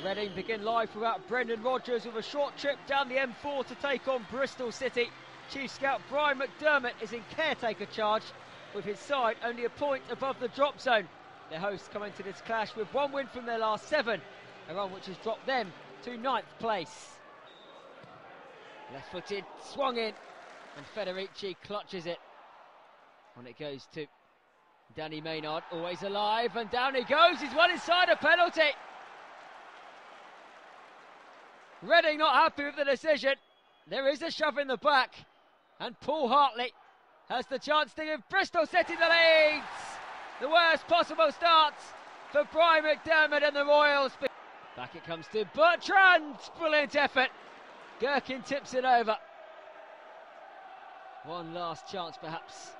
Reading begin life without Brendan Rodgers with a short trip down the M4 to take on Bristol City. Chief Scout Brian McDermott is in caretaker charge with his side only a point above the drop zone. Their hosts come into this clash with one win from their last 7, a run which has dropped them to 9th place. Left-footed, swung in, and Federici clutches it. On it goes to Danny Maynard, always alive, and down he goes. He's one inside a penalty. Reading not happy with the decision. There is a shove in the back, and Paul Hartley has the chance to give Bristol City the lead. The worst possible start for Brian McDermott and the Royals. Back it comes to Bertrand. Brilliant effort. Gherkin tips it over. One last chance perhaps.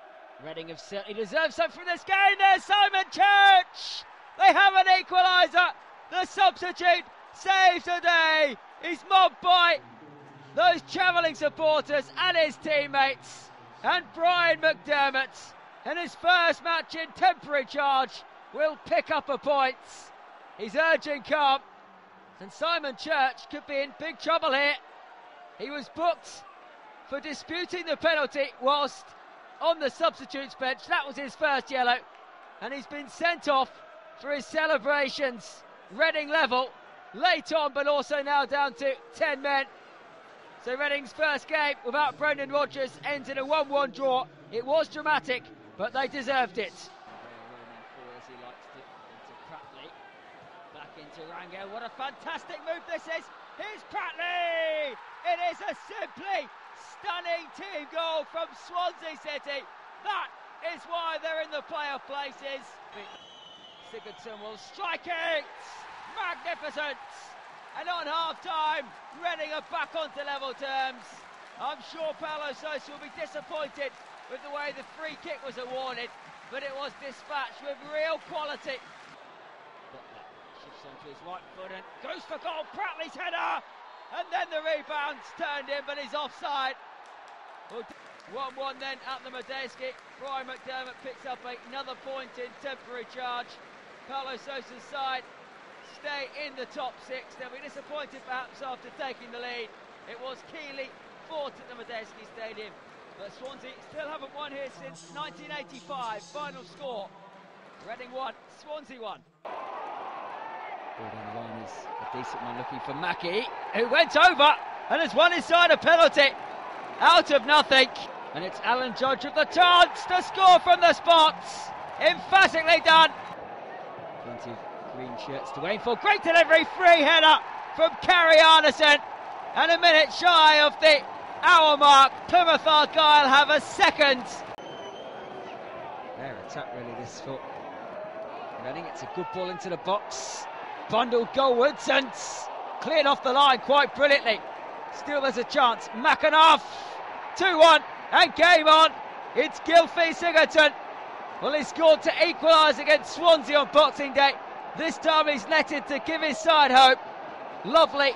Reading have certainly deserved something from this game. There's Simon Church. They have an equaliser. The substitute saves the day. He's mobbed by those travelling supporters and his teammates. And Brian McDermott, in his first match in temporary charge, will pick up a point. He's urging calm. And Simon Church could be in big trouble here. He was booked for disputing the penalty whilst on the substitutes bench. That was his first yellow. And he's been sent off for his celebrations. Reading level late on, but also now down to 10 men. So Reading's first game without Brendan Rodgers ends in a 1-1 draw. It was dramatic, but they deserved it. As he likes to, into Pratley. Back into Rangel. What a fantastic move this is. Here's Pratley. It is a simply stunning team goal from Swansea City. That is why they're in the playoff places. Sigurdsson will strike it. Magnificent. And on half-time, Reading are back onto level terms. I'm sure Paulo Sousa will be disappointed with the way the free kick was awarded, but it was dispatched with real quality. Butler shifts onto his right foot and goes for goal. Pratley's header, and then the rebound's turned in, but he's offside. 1-1 then at the Medeski. Brian McDermott picks up another point in temporary charge. Paulo Sousa's side stay in the top 6. They'll be disappointed perhaps after taking the lead. It was Keighley fought at the Medeski Stadium, but Swansea still haven't won here since 1985. Final score, Reading 1, Swansea 1. Ball down the line is a decent one looking for Mackie, who went over and has won inside a penalty out of nothing. And it's Alan Judge with the chance to score from the spots. Emphatically done. Plenty of green shirts to aim for. Great delivery, free header from Carrie Arneson. And a minute shy of the hour mark, Plymouth Argyle have a second. Their attack really this for Reading. It's a good ball into the box. Bundled goalwards and cleared off the line quite brilliantly. Still there's a chance. McAnuff, 2-1 and game on. It's Gylfi Sigurdsson. Well, he scored to equalise against Swansea on Boxing Day. This time he's netted to give his side hope. Lovely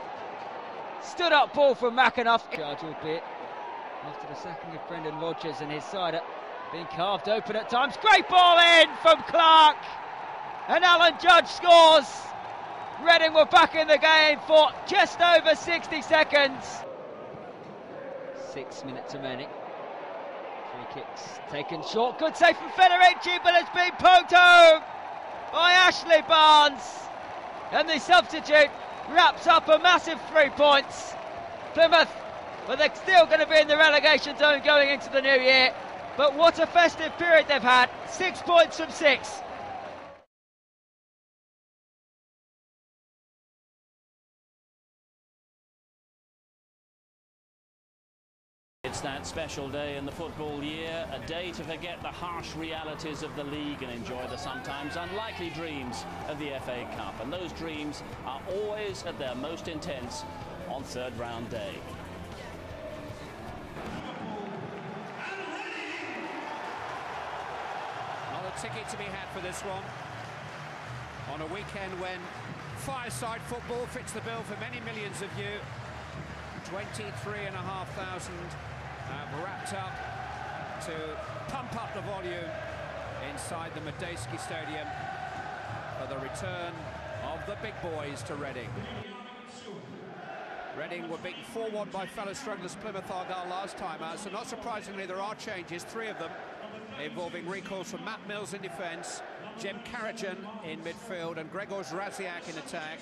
stood up ball from McAnuff. Charge albeit after the sacking of Brendan Rodgers and his side up being carved open at times. Great ball in from Clark. And Alan Judge scores. Reading were back in the game for just over 60 seconds. 6 minutes remaining. Free kicks taken short. Good save from Federici, but it's been poked home by Ashley Barnes. And the substitute wraps up a massive 3 points. Plymouth, well, they're still going to be in the relegation zone going into the new year. But what a festive period they've had. 6 points from 6. It's that special day in the football year, a day to forget the harsh realities of the league and enjoy the sometimes unlikely dreams of the FA Cup. And those dreams are always at their most intense on third round day. Not a ticket to be had for this one. On a weekend when fireside football fits the bill for many millions of you. 23,500 have wrapped up to pump up the volume inside the Medeski Stadium for the return of the big boys to Reading. Reading were beaten 4-1 by fellow strugglers Plymouth Argyle last time out, so not surprisingly there are changes, 3 of them, involving recalls from Matt Mills in defence, Jem Karajan in midfield and Grzegorz Raziak in attack.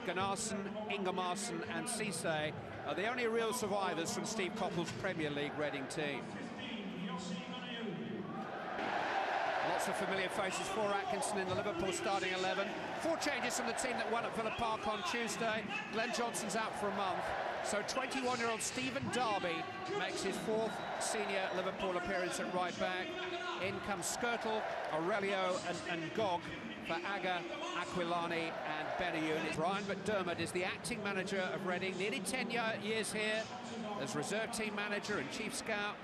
Gunnarsson, Ingemarson and Cisse are the only real survivors from Steve Coppell's Premier League Reading team. Lots of familiar faces for Atkinson in the Liverpool starting 11. 4 changes from the team that won at Villa Park on Tuesday. Glenn Johnson's out for a month. So 21-year-old Stephen Darby makes his 4th senior Liverpool appearance at right back. In comes Skirtle, Aurelio and Gog for Aga, Aquilani and Benayoun. Brian McDermott is the acting manager of Reading, nearly 10 years here as reserve team manager and chief scout.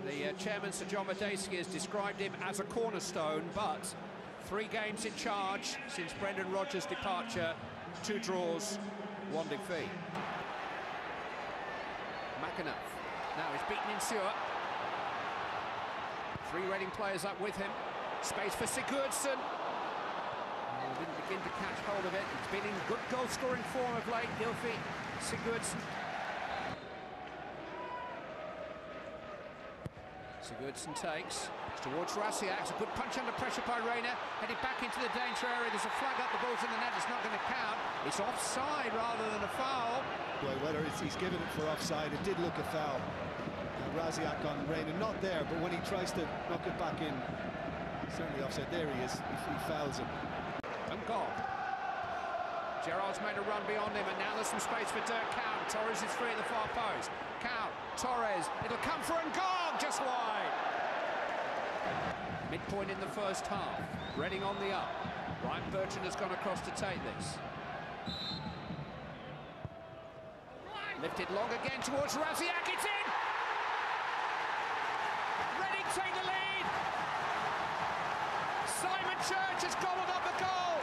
The chairman, Sir John Madejski, has described him as a cornerstone, but 3 games in charge since Brendan Rodgers' departure, 2 draws, 1 defeat. McAnuff now he's beaten in Stewart. 3 Reading players up with him. Space for Sigurdsson. He didn't begin to catch hold of it. He's been in good goal-scoring form of late, Gylfi Sigurdsson. Sigurdsson takes towards Raziak. It's a good punch under pressure by Rayner. Headed back into the danger area. There's a flag up. The ball's in the net. It's not going to count. It's offside rather than a foul. Well, whether he's given it for offside, it did look a foul. Raziak on Rayner, not there, but when he tries to knock it back in, certainly offside. There he is. He fouls him. And Gog. Gerrard's made a run beyond him, and now there's some space for Dirk Kuyt. Torres is free at the far post. Kuyt, Torres, it'll come for Ngog, just wide. Midpoint in the first half. Reading on the up. Ryan Bertrand has gone across to take this. Lifted long again towards Raziak. It's in! Reading take the lead. Simon Church has gobbled up the goal.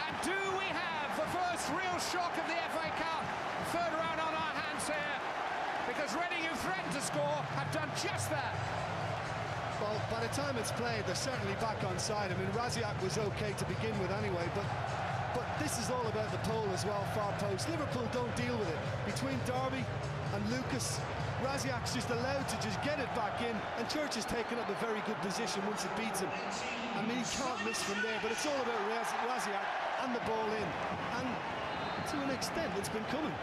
And do we have the first real shock of the FA Cup? 3rd round on our hands here. Because Reading, who threatened to score, have done just that. Well, by the time it's played, they're certainly back on side. I mean, Raziak was okay to begin with anyway, but this is all about the pole as well, far post. Liverpool don't deal with it. Between Darby and Lucas, Raziak's just allowed to just get it back in, and Church has taken up a very good position once it beats him. I mean, he can't miss from there, but it's all about Raziak and the ball in. And to an extent, it's been coming.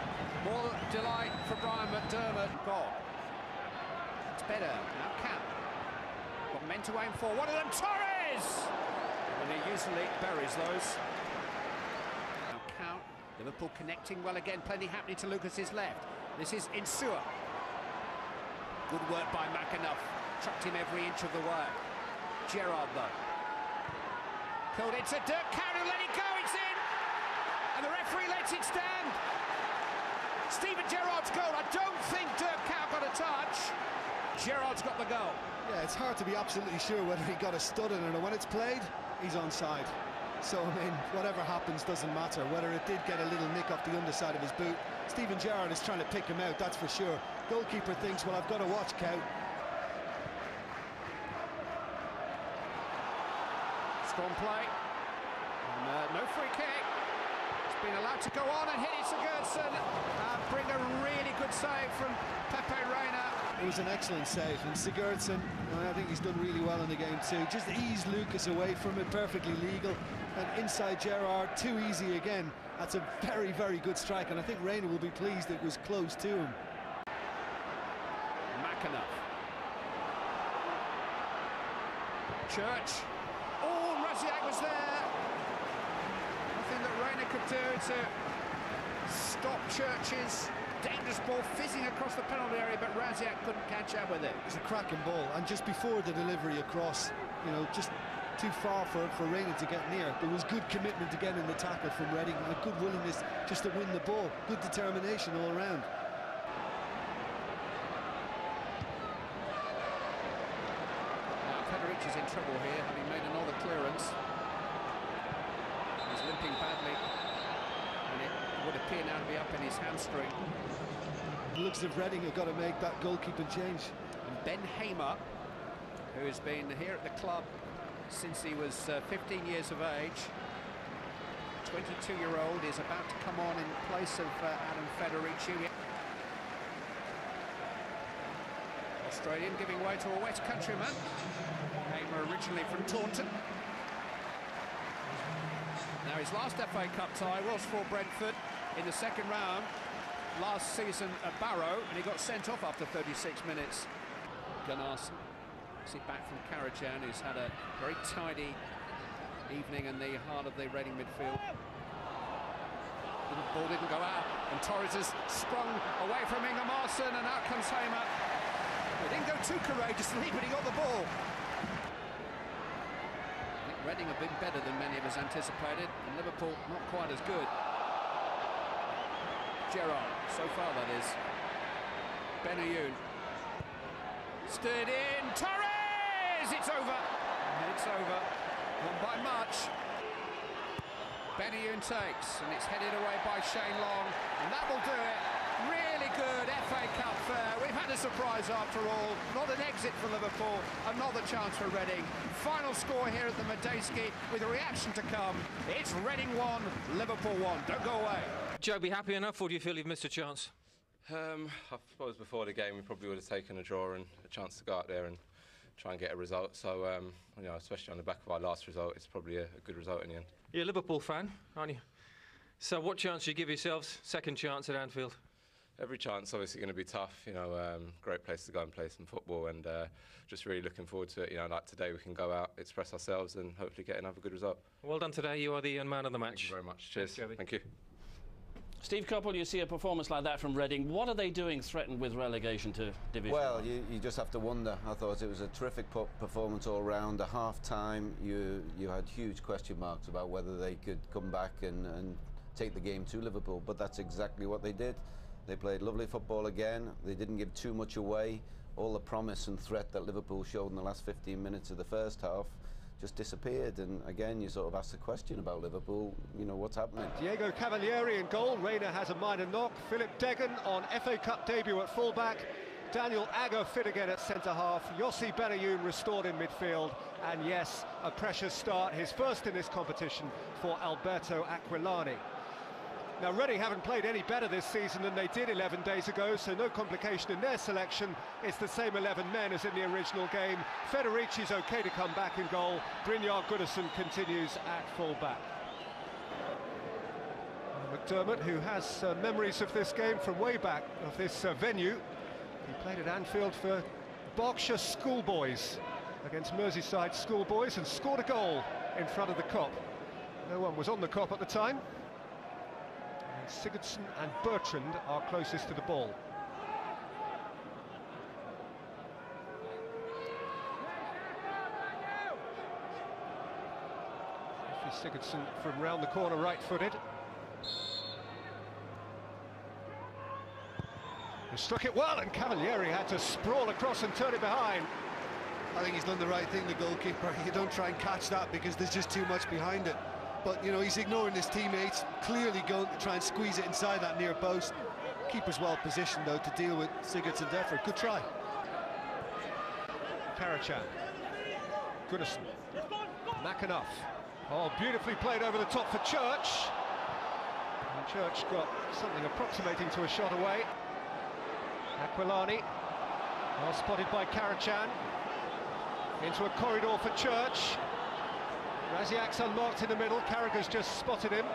More delight for Brian McDermott. Goal. It's better. Now Cap. Got men to aim for. One of them, Torres! And he usually buries those. Now Count. Liverpool connecting well again. Plenty happening to Lucas's left. This is Insua. Good work by McAnuff. Trucked him every inch of the way. Gerrard, though. Called it to Dirk Kuyt, who let it go. It's in! And the referee lets it stand. Steven Gerrard's goal. I don't think Dirk Kuyt got a touch. Gerrard's got the goal. Yeah, it's hard to be absolutely sure whether he got a stud in it or when it's played, he's onside. So, I mean, whatever happens doesn't matter. Whether it did get a little nick off the underside of his boot, Steven Gerrard is trying to pick him out, that's for sure. Goalkeeper thinks, well, I've got to watch Kuyt. Strong play. And, no free kick. It's been allowed to go on and hit it Sigurdsson. Bring a really good save from Pepe Reina. It was an excellent save, and Sigurdsson, I think he's done really well in the game too. Just eased Lucas away from it, perfectly legal. And inside Gerrard, too easy again. That's a very, very good strike, and I think Reina will be pleased it was close to him. McAnuff. Church. Oh, Raziak was there. Nothing that Reina could do to stop Church's dangerous ball fizzing across the penalty area, but Raziak couldn't catch up with it. It's a cracking ball, and just before the delivery across, you know, just too far for Reina to get near. There was good commitment to get in the tackle from Reading, and a good willingness just to win the ball. Good determination all around. Now Federic is in trouble here, having made another clearance. He's limping badly, and it would appear now to be up in his hamstring. It looks as if Reading have got to make that goalkeeping change. And Ben Hamer, who has been here at the club since he was 15 years of age. 22-year-old is about to come on in place of Adam Federici. Australian giving way to a West Countryman. Came originally from Taunton. Now his last FA Cup tie was for Brentford in the second round last season at Barrow, and he got sent off after 36 minutes. Gunnarsson, sit back from Karajan, who's had a very tidy evening in the heart of the Reading midfield. The ball didn't go out, and Torres has sprung away from Ingemarson, and out comes Hamer. He didn't go too courageously, but he got the ball. I think Reading have been better than many of us anticipated, and Liverpool not quite as good. Gerrard, so far that is. Benayoun. Steered in, Torres! It's over! It's over. Not by much. Benayoun takes, and it's headed away by Shane Long, and that will do it. Really good FA Cup fare. We've had a surprise after all. Not an exit for Liverpool, another chance for Reading. Final score here at the Medeski with a reaction to come. It's Reading 1, Liverpool 1. Don't go away. Joe, be happy enough, or do you feel you've missed a chance? I suppose before the game we probably would have taken a draw and a chance to go out there and try and get a result. So, you know, especially on the back of our last result, it's probably a good result in the end. You're a Liverpool fan, aren't you? So what chance do you give yourselves? Second chance at Anfield? Every chance obviously going to be tough, you know, great place to go and play some football, and just really looking forward to it. You know, like today we can go out, express ourselves and hopefully get another good result. Well done today, you are the man of the match. Thank you very much. Cheers. Thanks, thank you. Steve Coppell, you see a performance like that from Reading. What are they doing threatened with relegation to Division 1? Well, you just have to wonder. I thought it was a terrific performance all round. At half-time, you had huge question marks about whether they could come back and take the game to Liverpool, but that's exactly what they did. They played lovely football again. They didn't give too much away. All the promise and threat that Liverpool showed in the last 15 minutes of the first half just disappeared, and again you sort of ask the question about Liverpool, you know, what's happening. Diego Cavalieri in goal. Reina has a minor knock. Philip Deggan on FA Cup debut at fullback. Daniel Agger fit again at centre-half. Yossi Benayoun restored in midfield. And yes, a precious start, his first in this competition for Alberto Aquilani. Now, Reading haven't played any better this season than they did 11 days ago, so no complication in their selection. It's the same 11 men as in the original game. Federici's okay to come back in goal. Brynjar Gunnarsson continues at full-back. McDermott, who has memories of this game from way back, of this venue. He played at Anfield for Berkshire Schoolboys against Merseyside Schoolboys and scored a goal in front of the Kop. No one was on the Kop at the time. Sigurdsson and Bertrand are closest to the ball. Sigurdsson from round the corner, right-footed. He struck it well, and Cavalieri had to sprawl across and turn it behind. I think he's done the right thing, the goalkeeper. You don't try and catch that because there's just too much behind it. But, you know, he's ignoring his teammates, clearly going to try and squeeze it inside that near post. Keeper's well positioned, though, to deal with Sigurdsson's effort. Good try. Karacan. Gunnarsson. McAnuff. Oh, beautifully played over the top for Church. And Church got something approximating to a shot away. Aquilani. Well spotted by Karacan. Into a corridor for Church. Raziak's unmarked in the middle. Carragher's just spotted him.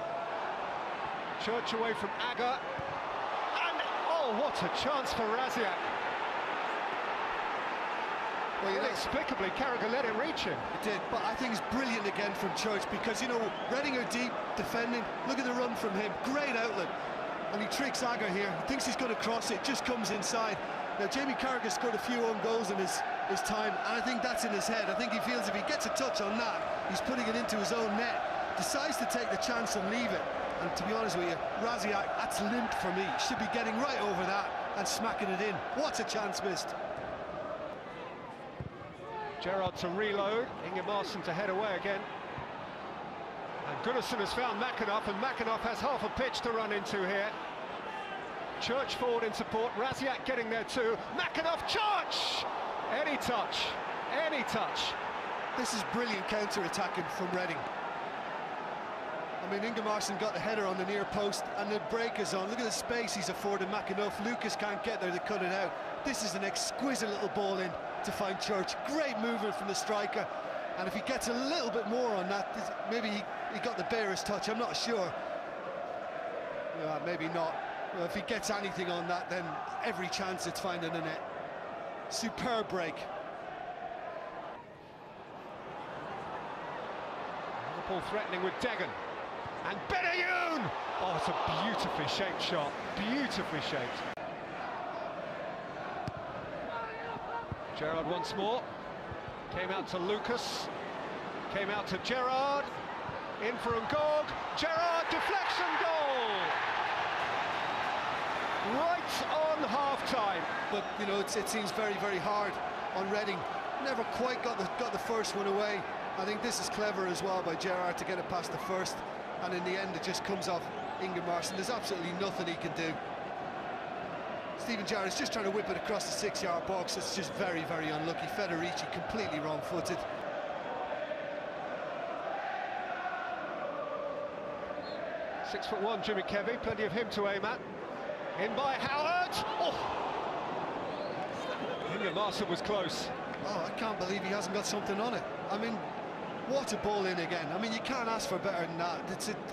Church away from Agger. And, oh, what a chance for Raziak. Well, inexplicably, Carragher let it reach him. It did, but I think it's brilliant again from Church because, you know, Reading are deep, defending. Look at the run from him. Great outlet. And he tricks Agger here. He thinks he's going to cross it, just comes inside. Now, Jamie Carragher scored a few own goals in his time, and I think that's in his head. I think he feels if he gets a touch on that, he's putting it into his own net. Decides to take the chance and leave it. And to be honest with you, Raziak, that's limped for me. Should be getting right over that and smacking it in. What a chance missed. Gerrard to reload, Ingemarson to head away again. And Gunnarsson has found McAnuff, and McAnuff has half a pitch to run into here. Church forward in support, Raziak getting there too. McAnuff, Church! Any touch, This is brilliant counter-attacking from Reading. I mean, Ingemarson got the header on the near post and the break is on. Look at the space he's afforded McAnuff. Lucas can't get there to cut it out. This is an exquisite little ball in to find Church. Great movement from the striker. And if he gets a little bit more on that, maybe he got the barest touch, I'm not sure. Maybe not. Well, if he gets anything on that, then every chance it's finding a net. Superb break. Liverpool threatening with Degan. And Benayoun! Oh, it's a beautifully shaped shot. Beautifully shaped. Gerrard once more. Came out to Lucas. Came out to Gerrard. In for Ngog. Gerrard, deflection goal! Right on half-time. But, you know, it seems very, very hard on Reading. Never quite got the first one away. I think this is clever as well by Gerrard to get it past the first. And in the end, it just comes off Ingemarson. There's absolutely nothing he can do. Steven Gerrard's just trying to whip it across the 6-yard box. It's just very, very unlucky. Federici completely wrong-footed. 6'1", Jimmy Kevy, plenty of him to aim at. In by Howard. Oh! Ingemarson was close. Oh, I can't believe he hasn't got something on it. I mean, what a ball in again. I mean, you can't ask for better than that.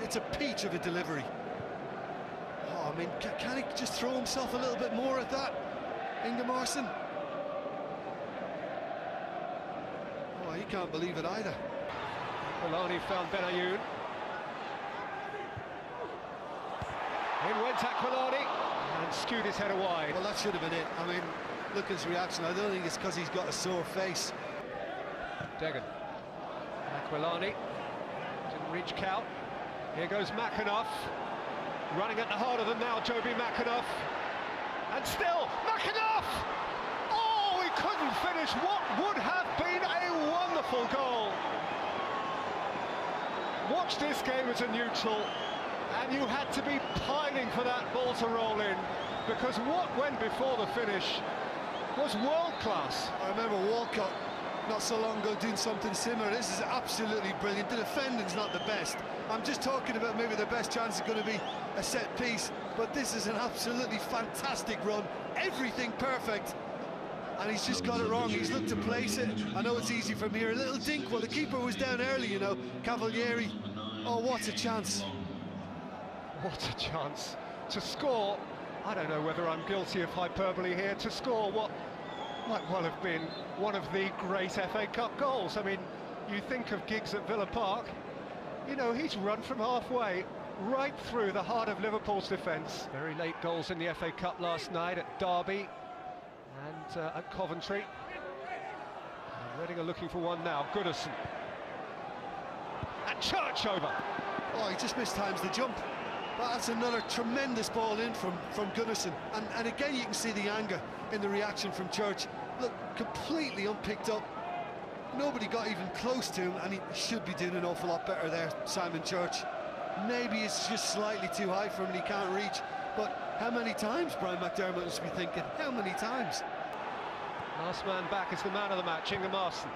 It's a peach of a delivery. Oh, I mean, can he just throw himself a little bit more at that, Ingemarson? Oh, he can't believe it either. Polani found Benayoun. In went Aquilani and skewed his header wide. Well, that should have been it. I mean, look at his reaction. I don't think it's because he's got a sore face. Degan. Aquilani didn't reach Cow. Here goes McAnuff. Running at the heart of them now, Joby McAnuff. And still, McAnuff! Oh, he couldn't finish what would have been a wonderful goal. Watch this game as a neutral, and you had to be pining for that ball to roll in, because what went before the finish was world class. I remember Walcott not so long ago doing something similar. This is absolutely brilliant. The defending's not the best. I'm just talking about maybe the best chance is going to be a set piece, but this is an absolutely fantastic run. Everything perfect, and he's just got it wrong. He's looked to place it. I know it's easy from here. A little dink. Well, the keeper was down early, you know. Cavalieri. Oh, what a chance. What a chance to score. I don't know whether I'm guilty of hyperbole here. To score what might well have been one of the great FA Cup goals. I mean, you think of Giggs at Villa Park, you know, he's run from halfway right through the heart of Liverpool's defence. Very late goals in the FA Cup last night at Derby and at Coventry. And Reading are looking for one now. Goodison. And Church over. Oh, he just mistimes the jump. But that's another tremendous ball in from Goodison. And again, you can see the anger in the reaction from Church. Look, completely unpicked up. Nobody got even close to him, and he should be doing an awful lot better there, Simon Church. Maybe it's just slightly too high for him and he can't reach. But how many times, Brian McDermott must be thinking, how many times? Last man back is the man of the match, Ingemarson.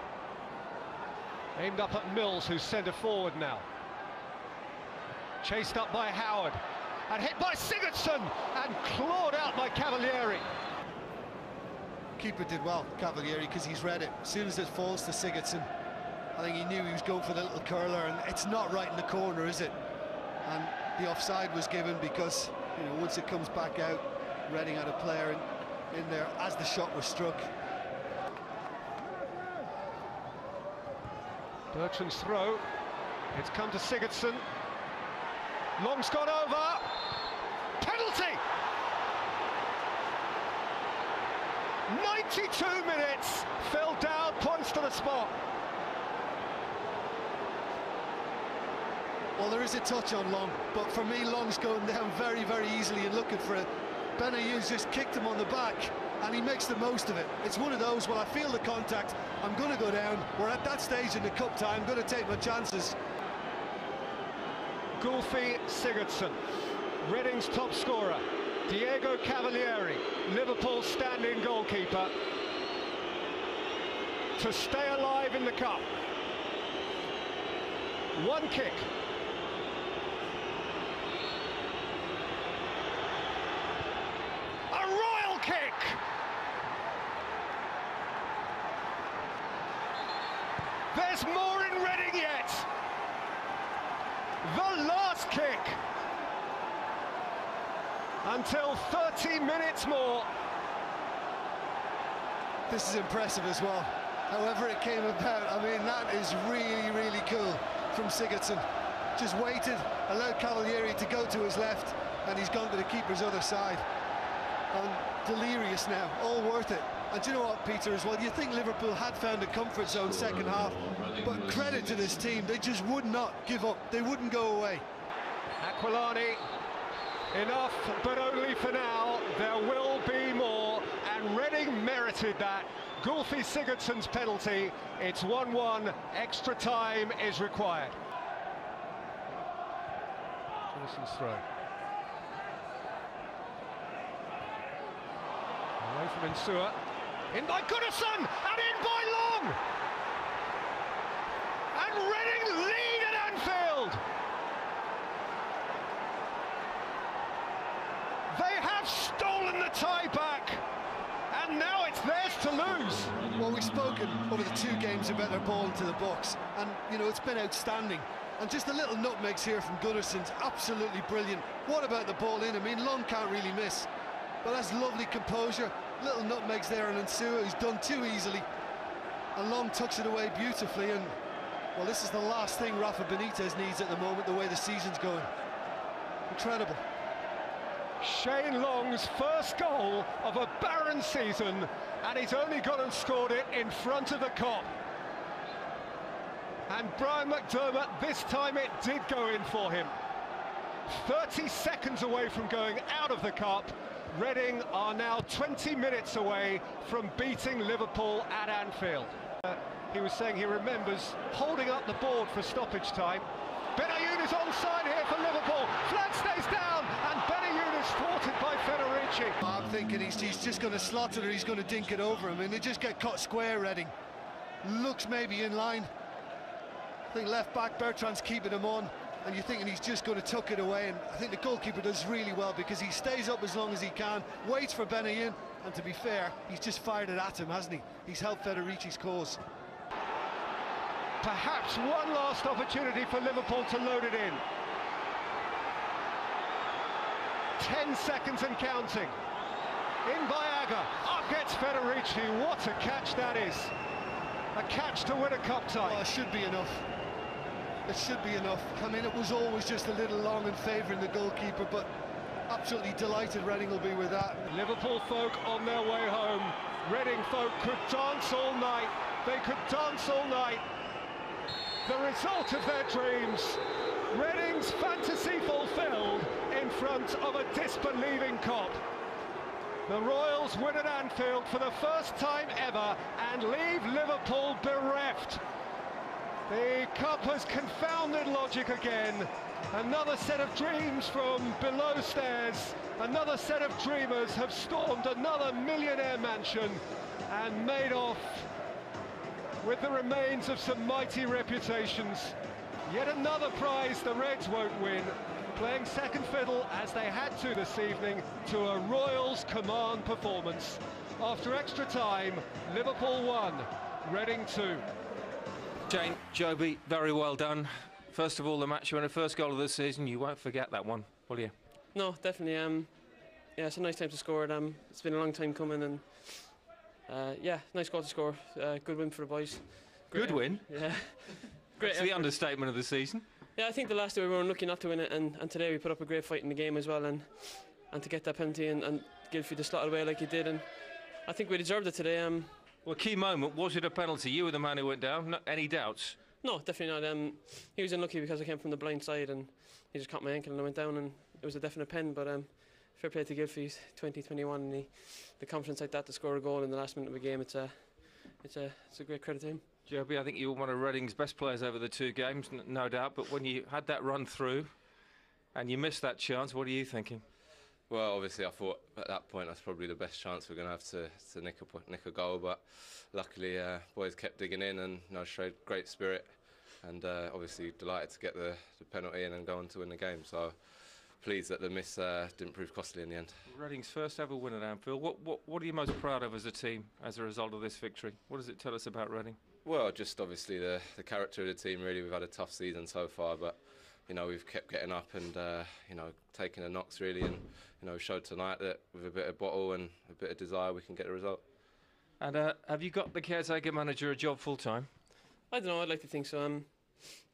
Aimed up at Mills, who's centre forward now. Chased up by Howard, and hit by Sigurdsson, and clawed out by Cavalieri. Keeper did well, Cavalieri, because he's read it. As soon as it falls to Sigurdsson, I think he knew he was going for the little curler, and it's not right in the corner, is it? And the offside was given because, you know, once it comes back out, Reading had a player in there as the shot was struck. Bertrand's throw. It's come to Sigurdsson. Long's gone over. Penalty! 92 minutes. Phil Dowd points to the spot. Well, there is a touch on Long, but for me, Long's going down very, very easily and looking for it. Benayoun's just kicked him on the back, and he makes the most of it. It's one of those, well, I feel the contact, I'm going to go down. We're at that stage in the cup tie, I'm going to take my chances. Gylfi Sigurdsson, Reading's top scorer. Diego Cavalieri, Liverpool's stand-in goalkeeper, to stay alive in the cup. One kick. A royal kick! There's more in Reading yet! The last kick! Until 30 minutes more. This is impressive as well. However it came about, I mean, that is really, really cool from Sigurdsson. Just waited, allowed Cavalieri to go to his left, and he's gone to the keeper's other side. And delirious now, all worth it. And do you know what, Peter, as well, you think Liverpool had found a comfort zone second half, but credit to this team, they just would not give up, they wouldn't go away. Aquilani, enough, but only for now. There will be more, and Reading merited that. Gylfi Sigurdsson's penalty. It's 1-1, extra time is required. Johnson's throw. Away from Insua. In by Goodison, and in by Long! And Reading lead at Anfield! They have stolen the tie back, and now it's theirs to lose. Well, we've spoken over the two games about their ball into the box, and you know, it's been outstanding. And just the little nutmegs here from Gunnarson's absolutely brilliant. What about the ball in? I mean, Long can't really miss, but that's lovely composure. Little nutmegs there on Insua, who's done too easily, and Long tucks it away beautifully. And well, this is the last thing Rafa Benitez needs at the moment, the way the season's going. Incredible. Shane Long's first goal of a barren season, and he's only gone and scored it in front of the Kop. And Brian McDermott, this time it did go in for him. 30 seconds away from going out of the Kop. Reading are now 20 minutes away from beating Liverpool at Anfield. He was saying he remembers holding up the board for stoppage time. Benayoun is onside here for Liverpool. Flag stays down, and Benayoun is thwarted by Federici. I'm thinking he's just going to slot it, or he's going to dink it over him, and they just get caught square. Reading looks maybe in line. I think left back Bertrand's keeping him on, and you're thinking he's just going to tuck it away. And I think the goalkeeper does really well, because he stays up as long as he can, waits for Benayoun, and to be fair, he's just fired it at him, hasn't he? He's helped Federici's cause. Perhaps one last opportunity for Liverpool to load it in. 10 seconds and counting. In by Agger, up gets Federici. What a catch that is. A catch to win a cup tie. Oh, it should be enough. It should be enough. I mean, it was always just a little long in favouring the goalkeeper, but absolutely delighted Reading will be with that. Liverpool folk on their way home. Reading folk could dance all night. They could dance all night. The result of their dreams. Reading's fantasy fulfilled in front of a disbelieving Kop. The Royals win at Anfield for the first time ever and leave Liverpool bereft. The Kop has confounded logic again. Another set of dreams from below stairs. Another set of dreamers have stormed another millionaire mansion and made off with the remains of some mighty reputations. Yet another prize the Reds won't win, playing second fiddle as they had to this evening to a Royals command performance. After extra time, Liverpool 1, Reading 2. Jane, Joby, very well done. First of all, the match winner, first goal of the season. You won't forget that one, will you? No, definitely. Yeah, it's a nice time to score. It's been a long time coming, and yeah, nice goal to score. Good win for the boys. Good win? Yeah. Great. That's the understatement of the season. Yeah, I think the last day we were unlucky not to win it, and today we put up a great fight in the game as well, and to get that penalty and Gylfi to slot it away like he did, and I think we deserved it today. Well, key moment, was it a penalty? You were the man who went down. No, any doubts? No, definitely not. He was unlucky because I came from the blind side and he just caught my ankle and I went down, and it was a definite pen, but fair play to Gylfi. He's 20-21, and the confidence like that to score a goal in the last minute of a game, it's a great credit to him. Joby, I think you were one of Reading's best players over the two games, no doubt, but when you had that run through and you missed that chance, what are you thinking? Well, obviously I thought at that point that's probably the best chance we're going to have to nick a goal, but luckily boys kept digging in and showed great spirit. and obviously delighted to get the penalty in and go on to win the game. So pleased that the miss didn't prove costly in the end. Reading's first ever win at Anfield. What are you most proud of as a team as a result of this victory? What does it tell us about Reading? Well, just obviously the character of the team. Really, we've had a tough season so far, but we've kept getting up and taking the knocks really, and showed tonight that with a bit of bottle and a bit of desire we can get a result. And have you got the caretaker manager a job full time? I don't know. I'd like to think so.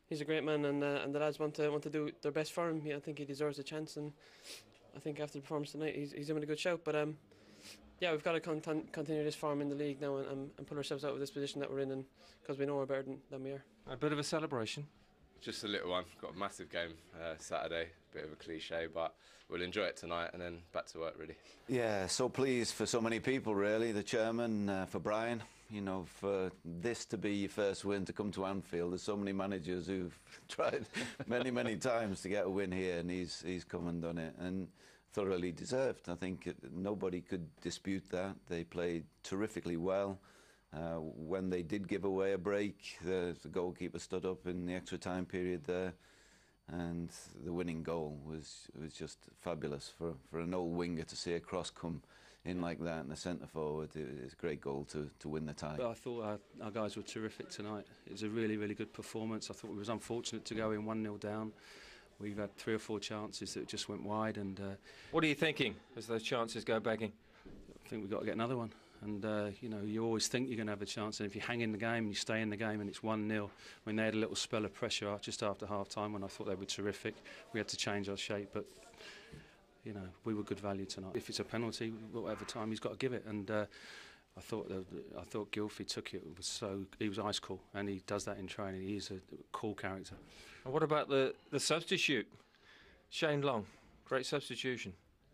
He's a great man, and the lads want to do their best for him. I think he deserves a chance, and I think after the performance tonight, he's doing a good shout. But yeah, we've got to continue this form in the league now and pull ourselves out of this position that we're in, and because we know we're better than we are. A bit of a celebration. Just a little one. Got a massive game Saturday. Bit of a cliche, but we'll enjoy it tonight and then back to work really. Yeah, so pleased for so many people really. The chairman, for Brian, for this to be your first win to come to Anfield. There's so many managers who've tried many times to get a win here, and he's come and done it, and thoroughly deserved. I think nobody could dispute that. They played terrifically well. When they did give away a break, the goalkeeper stood up in the extra time period there, and the winning goal was just fabulous for an old winger to see a cross come in like that, and the centre forward. It was a great goal to win the tie. I thought our guys were terrific tonight. It was a really good performance. I thought it was unfortunate to go in 1-0 down. We've had 3 or 4 chances that just went wide. And what are you thinking as those chances go begging? I think we've got to get another one. And you always think you're going to have a chance, and if you hang in the game and you stay in the game and it's 1-0. I mean, they had a little spell of pressure just after half time when I thought they were terrific. We had to change our shape, but we were good value tonight. If it's a penalty, whatever time, he's got to give it. And I thought Gylfi took it. He was ice cool, and he does that in training. He's a cool character. And what about the substitute, Shane Long? Great substitution.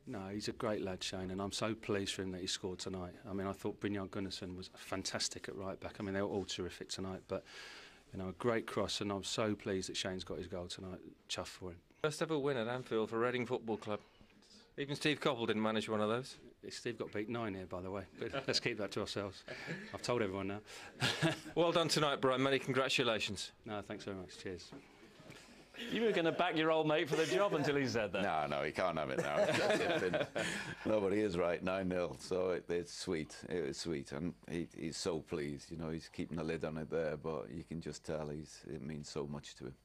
No, he's a great lad, Shane, and I'm so pleased for him that he scored tonight. I mean, I thought Brynjar Gunnarsson was fantastic at right back. I mean, they were all terrific tonight, but a great cross, and I'm so pleased that Shane's got his goal tonight. Chuffed for him. First ever win at Anfield for Reading Football Club. Even Steve Coppell didn't manage one of those. Steve got beat 9 here, by the way, but let's keep that to ourselves. I've told everyone now. Well done tonight, Brian. Many congratulations. No, thanks very much. Cheers. You were going to back your old mate for the job until he said that. No, he can't have it now. Nobody is right, 9-0, so it's sweet. It was sweet, and he's so pleased. He's keeping the lid on it there, but you can just tell it means so much to him.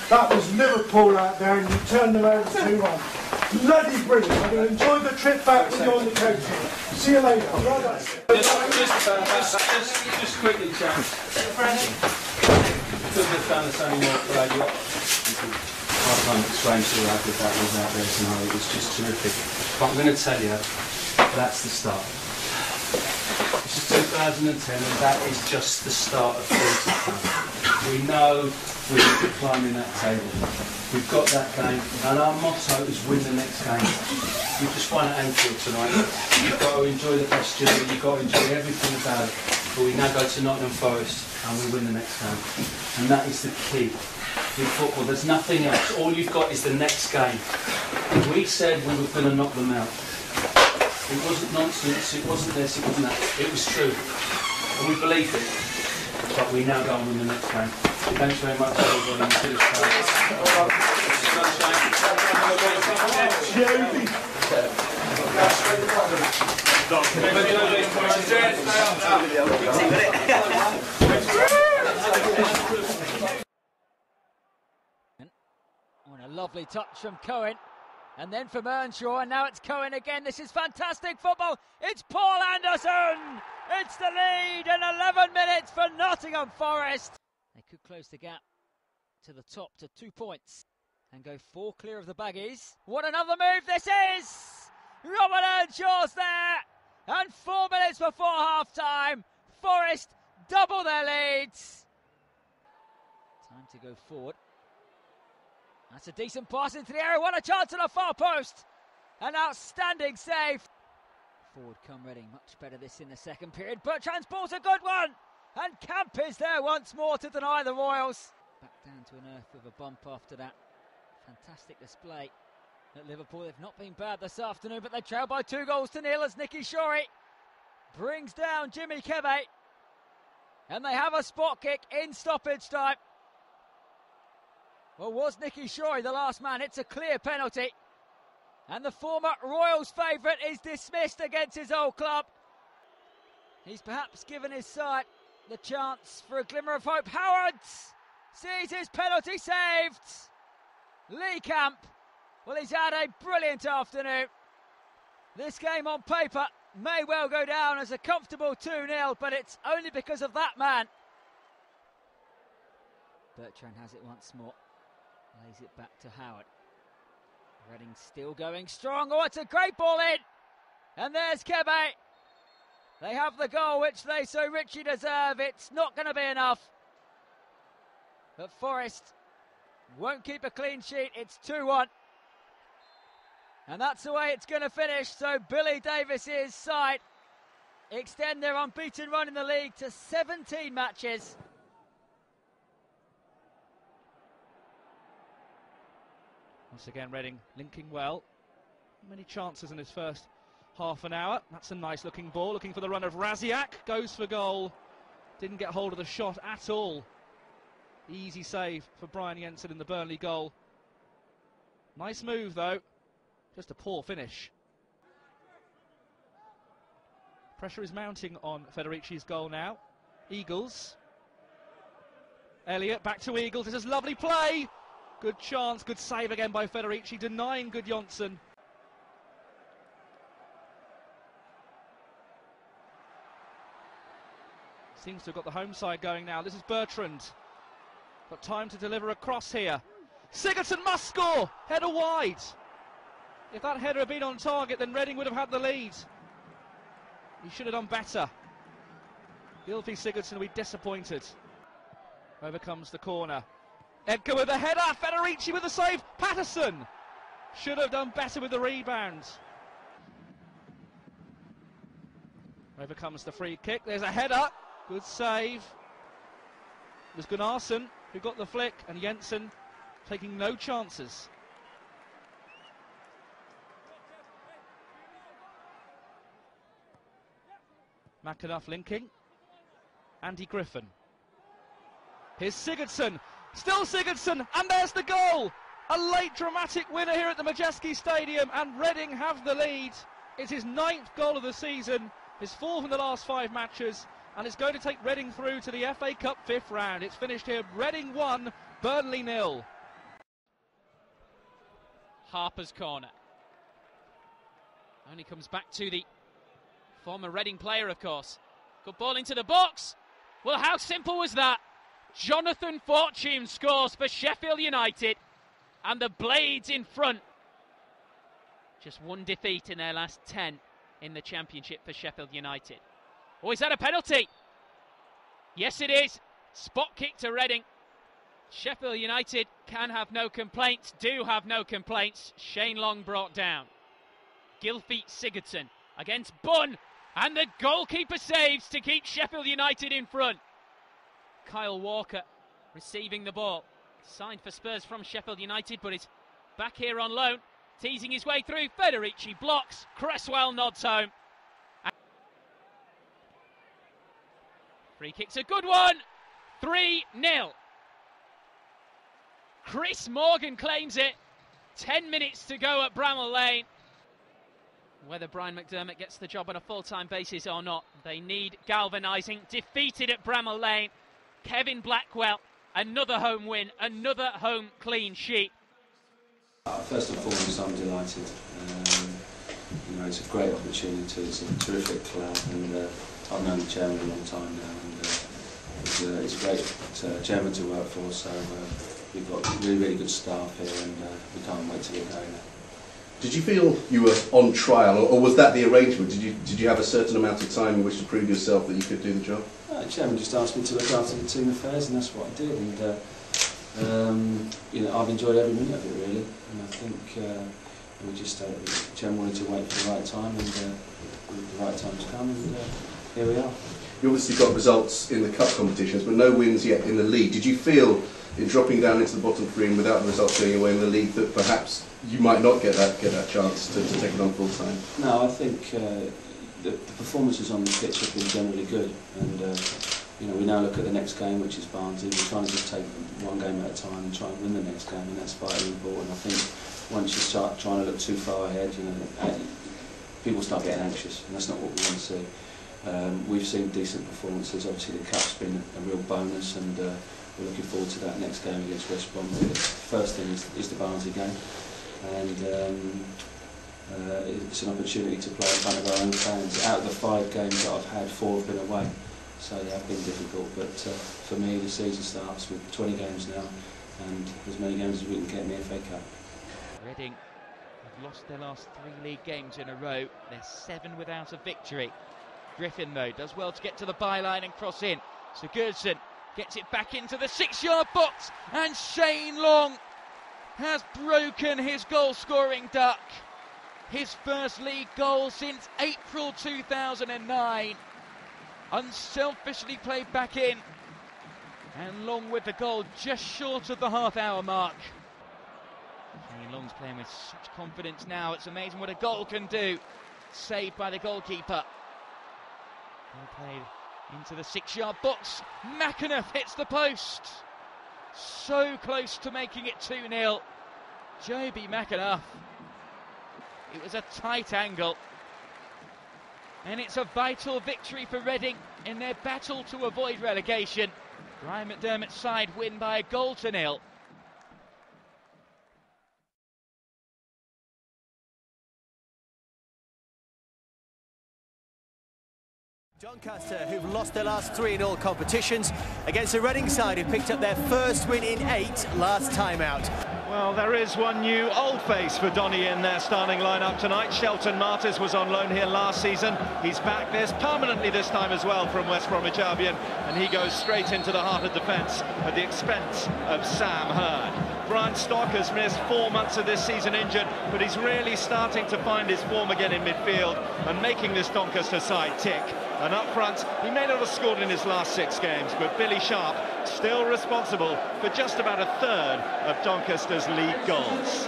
That was Liverpool out there, and you turned them over 2-1. Bloody brilliant. I'm going to enjoy the trip back with you on the coach. See you later. Just quickly, chaps. Couldn't have done this any more for you. I can't explain to you how good that was out there tonight. It was just terrific. But I'm going to tell you, that's the start. This is 2010, and that is just the start of things to come. We know we're going to be climbing that table. We've got that game, and our motto is win the next game. We just won at Anfield tonight. You've got to enjoy the best journey, you've got to enjoy everything about it. But we now go to Nottingham Forest, and we win the next game. And that is the key. In football, there's nothing else. All you've got is the next game. We said we were going to knock them out. It wasn't nonsense, it wasn't this, it wasn't that. It was true. And we believed it. But we now go on in the next game. Thanks very much, everybody. A lovely touch from Cohen, and then from Earnshaw, and now it's Cohen again. This is fantastic football. It's Paul Anderson. It's the lead in 11 minutes for Nottingham Forest. They could close the gap to the top to 2 points and go 4 clear of the Baggies. What another move this is! Robert Earnshaw's there, and 4 minutes before half-time, Forest double their leads. Time to go forward. That's a decent pass into the area. What a chance on the far post. An outstanding save. Forward come Reading. Much better this in the second period. Bertrand's ball's a good one. And Camp is there once more to deny the Royals. Back down to an earth with a bump after that. Fantastic display at Liverpool. They've not been bad this afternoon, but they trail by 2-0 as Nicky Shorey brings down Jimmy Kebe. And they have a spot kick in stoppage time. Well, was Nicky Shorey the last man? It's a clear penalty. And the former Royals favourite is dismissed against his old club. He's perhaps given his side the chance for a glimmer of hope. Howard sees his penalty saved. Lee Camp, well, he's had a brilliant afternoon. This game on paper may well go down as a comfortable 2-0, but it's only because of that man. Bertrand has it once more. Lays it back to Howard. Reading still going strong. Oh, it's a great ball in. And there's Kebe. They have the goal which they so richly deserve. It's not going to be enough. But Forest won't keep a clean sheet. It's 2-1. And that's the way it's going to finish. So Billy Davis's side extend their unbeaten run in the league to 17 matches. Once again, Reading linking well. Many chances in his first half an hour. That's a nice looking ball. Looking for the run of Raziak. Goes for goal. Didn't get hold of the shot at all. Easy save for Brian Jensen in the Burnley goal. Nice move though. Just a poor finish. Pressure is mounting on Federici's goal now. Eagles. Elliott back to Eagles. This is lovely play. Good chance, good save again by Federici, denying Gudjonsson. Seems to have got the home side going now. This is Bertrand. Got time to deliver a cross here. Sigurdsson must score! Header wide. If that header had been on target, then Reading would have had the lead. He should have done better. Gylfi Sigurdsson will be disappointed. Over comes the corner. Edgar with a header, Federici with a save, Patterson should have done better with the rebound. Over comes the free kick, there's a header, good save. It was Gunnarsson who got the flick, and Jensen taking no chances. McAnuff linking, Andy Griffin. Here's Sigurdsson. Still Sigurdsson, and there's the goal! A late dramatic winner here at the Majeski Stadium, and Reading have the lead. It's his 9th goal of the season, his 4th in the last 5 matches, and it's going to take Reading through to the FA Cup 5th round. It's finished here, Reading 1, Burnley 0. Harper's corner. Only comes back to the former Reading player, of course. Good ball into the box. Well, how simple was that? Jonathan Fortune scores for Sheffield United, and the Blades in front. Just one defeat in their last 10 in the Championship for Sheffield United. Oh, is that a penalty? Yes, it is. Spot kick to Reading. Sheffield United can have no complaints, do have no complaints. Shane Long brought down. Gylfi Sigurdsson against Bunn, and the goalkeeper saves to keep Sheffield United in front. Kyle Walker receiving the ball. Signed for Spurs from Sheffield United, but is back here on loan. Teasing his way through. Federici blocks. Cresswell nods home. Free kick's a good one. 3-0. Chris Morgan claims it. 10 minutes to go at Bramall Lane. Whether Brian McDermott gets the job on a full-time basis or not, they need galvanising. Defeated at Bramall Lane. Kevin Blackwell, another home win, another home clean sheet. First and foremost, I'm delighted. You know, it's a great opportunity. It's a terrific club, and I've known the chairman a long time now, and it's a great chairman to work for. So we've got really good staff here, and we can't wait to get going. Did you feel you were on trial, or was that the arrangement? Did you have a certain amount of time in which to prove yourself that you could do the job? The chairman just asked me to look after the team affairs, and that's what I did. And you know, I've enjoyed every minute of it really, and I think we just the chairman wanted to wait for the right time, and the right time's come, and here we are. You obviously got results in the cup competitions, but no wins yet in the league. Did you feel, in dropping down into the bottom three and without the results going away in the league, that perhaps you might not get that chance to take it on full time? No, I think the performances on the pitch have been generally good, and you know, we now look at the next game, which is Barnsley. We're trying to just take one game at a time and try and win the next game, and that's vitally important. I think once you start trying to look too far ahead, you know, people start getting anxious, and that's not what we want to see. We've seen decent performances. Obviously, the cup's been a real bonus, and we're looking forward to that next game against West Brom. The first thing is the Barnsley game, and it's an opportunity to play in front of our own fans. Out of the 5 games that I've had, 4 have been away, so they have been difficult. But for me, the season starts with 20 games now, and as many games as we can get in the FA Cup. Reading have lost their last 3 league games in a row. They're 7 without a victory. Griffin, though, does well to get to the byline and cross in. Sigurdsson gets it back into the 6-yard box, and Shane Long has broken his goal-scoring duck. His first league goal since April 2009. Unselfishly played back in, and Long with the goal just short of the half-hour mark. Shane Long's playing with such confidence now. It's amazing what a goal can do. Saved by the goalkeeper. Well played into the 6-yard box. McAnuff hits the post. So close to making it 2-0. Joby McAnuff. It was a tight angle. And it's a vital victory for Reading in their battle to avoid relegation. Brian McDermott's side win by a 1-0. Doncaster, who've lost their last 3 in all competitions, against a Reading side who picked up their first win in 8 last time out. Well, there is one new old face for Donny in their starting lineup tonight. Shelton Martyrs was on loan here last season. He's back this permanently this time as well from West Bromwich Albion, and he goes straight into the heart of defence at the expense of Sam Hurd. Brian Stock has missed 4 months of this season injured, but he's really starting to find his form again in midfield and making this Doncaster side tick. And up front, he may not have scored in his last 6 games, but Billy Sharp still responsible for just about a third of Doncaster's league goals.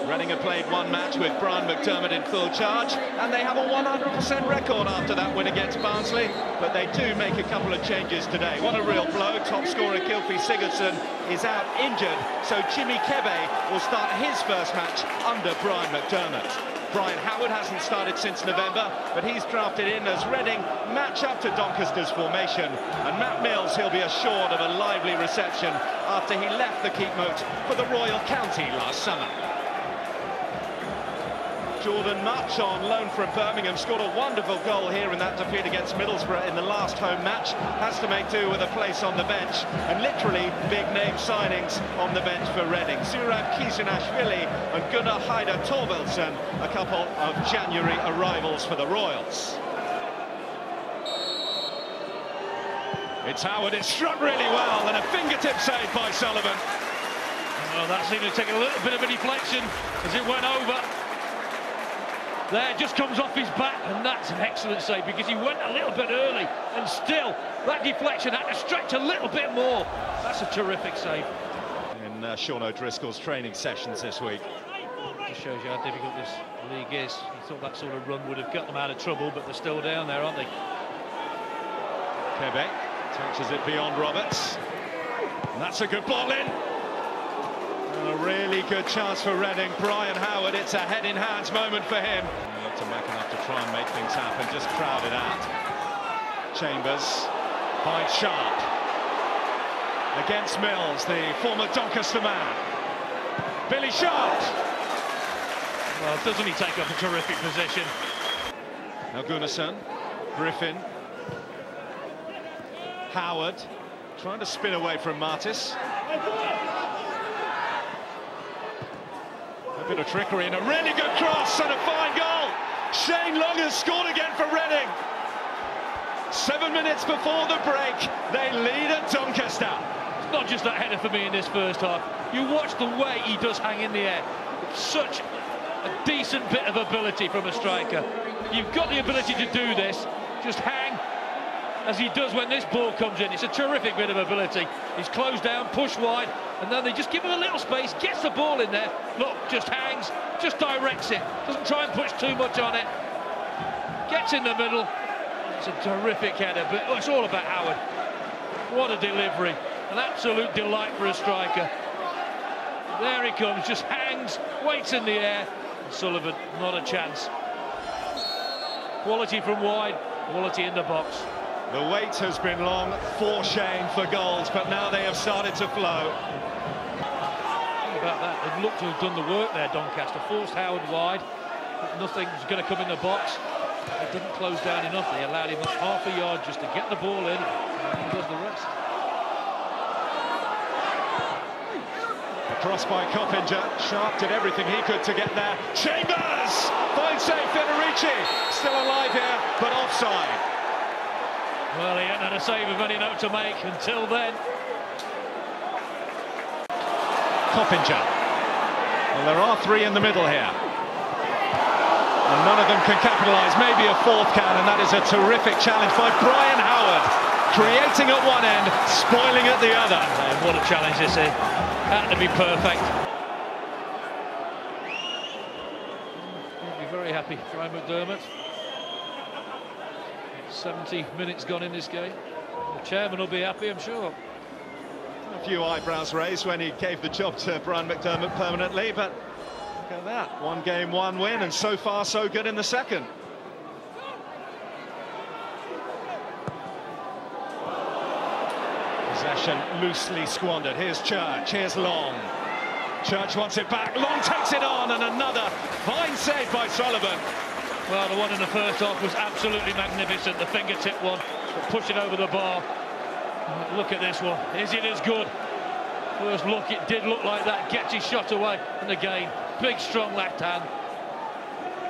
Reading have played 1 match with Brian McDermott in full charge, and they have a 100% record after that win against Barnsley, but they do make a couple of changes today. What a real blow. Top scorer Kilfie Sigurdsson is out injured, so Jimmy Kebe will start his first match under Brian McDermott. Brian Howard hasn't started since November, but he's drafted in as Reading match up to Doncaster's formation. And Matt Mills, he'll be assured of a lively reception after he left the Keepmoat for the Royal County last summer. Jordan Much on loan from Birmingham scored a wonderful goal here in that defeat against Middlesbrough in the last home match. Has to make do with a place on the bench, and literally big name signings on the bench for Reading. Zurab Kizunashvili and Gunnar Haider Torvaldsson, a couple of January arrivals for the Royals. It's Howard, it's struck really well, and a fingertip save by Sullivan. Well, that seemed to take a little bit of a deflection as it went over. There, just comes off his back, and that's an excellent save because he went a little bit early, and still that deflection had to stretch a little bit more. That's a terrific save. In Sean O'Driscoll's training sessions this week. Just shows you how difficult this league is. You thought that sort of run would have got them out of trouble, but they're still down there, aren't they? Quebec touches it beyond Roberts. And that's a good ball in. And a really good chance for Reading. Brian Howard, it's a head-in-hands moment for him. Look to make enough to try and make things happen, just crowded out. Chambers finds Sharp. Against Mills, the former Doncaster man. Billy Sharp. Well, doesn't he take up a terrific position? Now Gunnarsson, Griffin, Howard, trying to spin away from Martis. A bit of trickery and a really good cross and a fine goal. Shane Long has scored again for Reading. 7 minutes before the break, they lead at Doncaster. It's not just that header for me in this first half. You watch the way he does hang in the air. It's such a decent bit of ability from a striker. You've got the ability to do this, just hang as he does when this ball comes in. It's a terrific bit of ability. He's closed down, pushed wide, and then they just give him a little space, gets the ball in there. Look, just hangs, just directs it, doesn't try and push too much on it, gets in the middle. It's a terrific header, but it's all about Howard. What a delivery, an absolute delight for a striker. There he comes, just hangs, waits in the air. Sullivan, not a chance. Quality from wide, quality in the box. The wait has been long for Shane for goals, but now they have started to flow. Think about that, they've looked to have done the work there, Doncaster. Forced Howard wide, but nothing's going to come in the box. They didn't close down enough, they allowed him half a yard just to get the ball in, and he does the rest. Cross by Coppinger. Sharp did everything he could to get there. Chambers! Fine save, Federici. Still alive here, but offside. Well, he hadn't had a save of any note to make until then. Coppinger. Well, there are three in the middle here. And none of them can capitalise. Maybe a fourth can, and that is a terrific challenge by Brian Howard. Creating at one end, spoiling at the other. And what a challenge this is. Had to be perfect. He'll be very happy, Brian McDermott. 70 minutes gone in this game. The chairman will be happy, I'm sure. A few eyebrows raised when he gave the job to Brian McDermott permanently, but look at that. 1 game, 1 win, and so far so good in the second. Possession loosely squandered. Here's Church, here's Long. Church wants it back, Long takes it on, and another fine save by Sullivan. Well, the one in the first half was absolutely magnificent, the fingertip one, but push it over the bar. Look at this one, is it as good? First look, it did look like that, gets his shot away, and again, big strong left hand.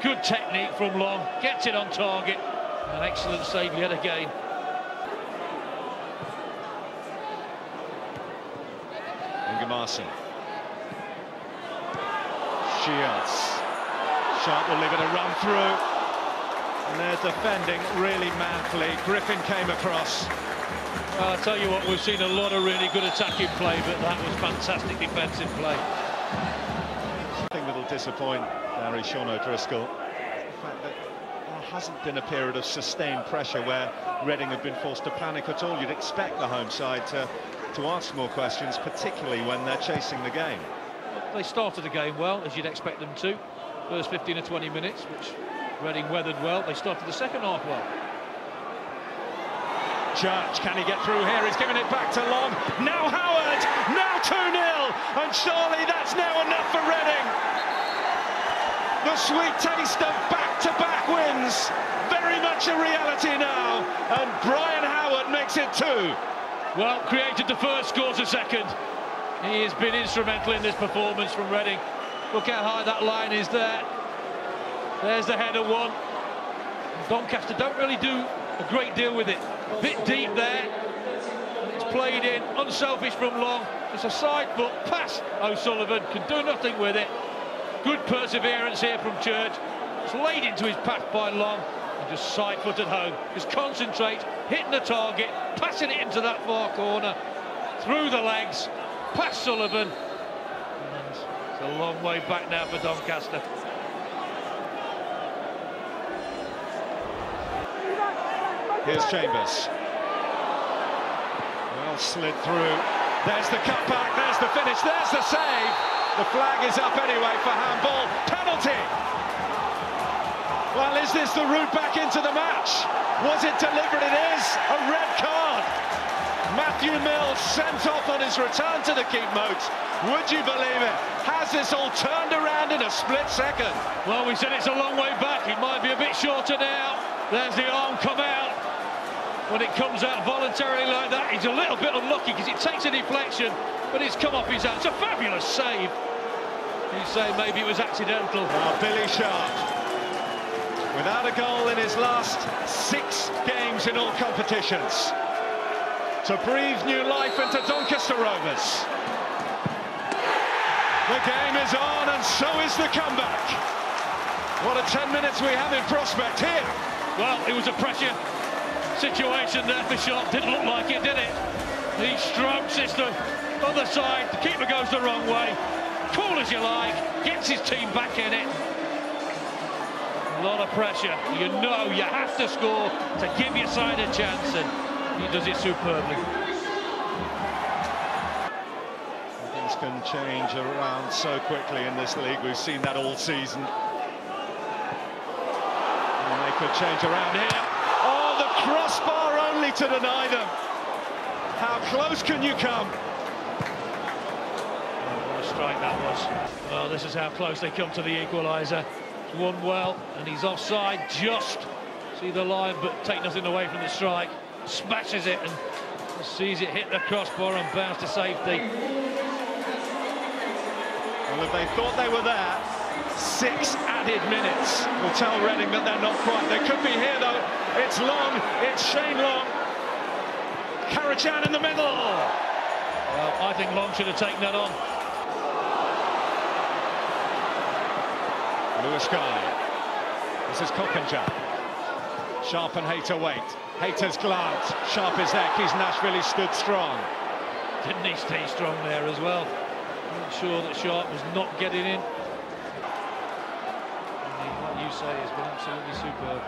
Good technique from Long, gets it on target, an excellent save yet again. Ingemarson. Shields. Sharp will leave it a run through. And they're defending really manfully. Griffin came across. Well, I'll tell you what, we've seen a lot of really good attacking play, but that was fantastic defensive play. I think that'll disappoint Larry Sean O'Driscoll. The fact that there hasn't been a period of sustained pressure where Reading have been forced to panic at all. You'd expect the home side to ask more questions, particularly when they're chasing the game. They started the game well, as you'd expect them to. First 15 or 20 minutes, which Reading weathered well. They started the second half well. Church, can he get through here? He's giving it back to Long. Now Howard! Now 2-0! And surely that's now enough for Reading. The sweet taste of back-to-back wins. Very much a reality now. And Brian Howard makes it 2. Well, created the first, scores the second. He has been instrumental in this performance from Reading. Look how high that line is there. There's the header one. Doncaster don't really do a great deal with it. A bit deep there. It's played in, unselfish from Long. It's a side foot pass. O'Sullivan can do nothing with it. Good perseverance here from Church. It's laid into his path by Long. And just side-footed home. Just concentrate, hitting the target, passing it into that far corner, through the legs, past Sullivan. And it's a long way back now for Doncaster. Here's Chambers. Well slid through. There's the cutback, there's the finish, there's the save. The flag is up anyway for handball. Penalty! Well, is this the route back into the match? Was it delivered? It is a red card. Matthew Mills sent off on his return to the keep moat. Would you believe it? Has this all turned around in a split second? Well, we said it's a long way back. It might be a bit shorter now. There's the arm come out. When it comes out voluntarily like that, he's a little bit unlucky because it takes a deflection, but it's come off his hand. It's a fabulous save. You say maybe it was accidental. Oh, Billy Sharp, without a goal in his last 6 games in all competitions, to breathe new life into Doncaster Rovers. The game is on, and so is the comeback. What a 10 minutes we have in prospect here. Well, it was a pressure situation there for Sharp. Didn't look like it, did it? The stroke system, other side, the keeper goes the wrong way. Cool as you like, gets his team back in it. A lot of pressure. You know you have to score to give your side a chance, and he does it superbly. Things can change around so quickly in this league. We've seen that all season. And they could change around here. Oh, the crossbar only to deny them. How close can you come? What a strike that was. Well, this is how close they come to the equaliser. It's won well, and he's offside just. See the line, but take nothing away from the strike. Smashes it and sees it hit the crossbar and bounce to safety. Well, if they thought they were there, 6 added minutes will tell Reading that they're not quite. They could be here, though. It's Long, it's Shane Long. Karachan in the middle. Well, I think Long should have taken that on. Lewis Guy. This is Coppinger. Sharp and Hayter wait. Hayter's glance. Sharp his neck. He's Nashville. He stood strong. Didn't he stay strong there as well? I'm sure that Sharp was not getting in. And like you say, has been absolutely superb.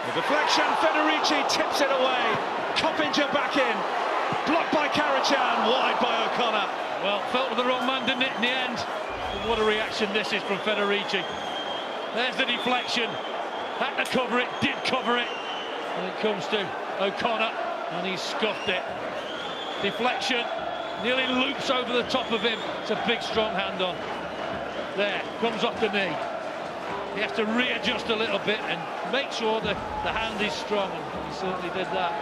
The deflection. Federici tips it away. Coppinger back in. Blocked by Karachan. Wide by O'Connor. Well, fell to the wrong man, didn't it, in the end? But what a reaction this is from Federici. There's the deflection. Had to cover it, did cover it. And it comes to O'Connor, and he scuffed it. Deflection, nearly loops over the top of him. It's a big, strong hand on. There, comes off the knee. He has to readjust a little bit and make sure that the hand is strong, and he certainly did that.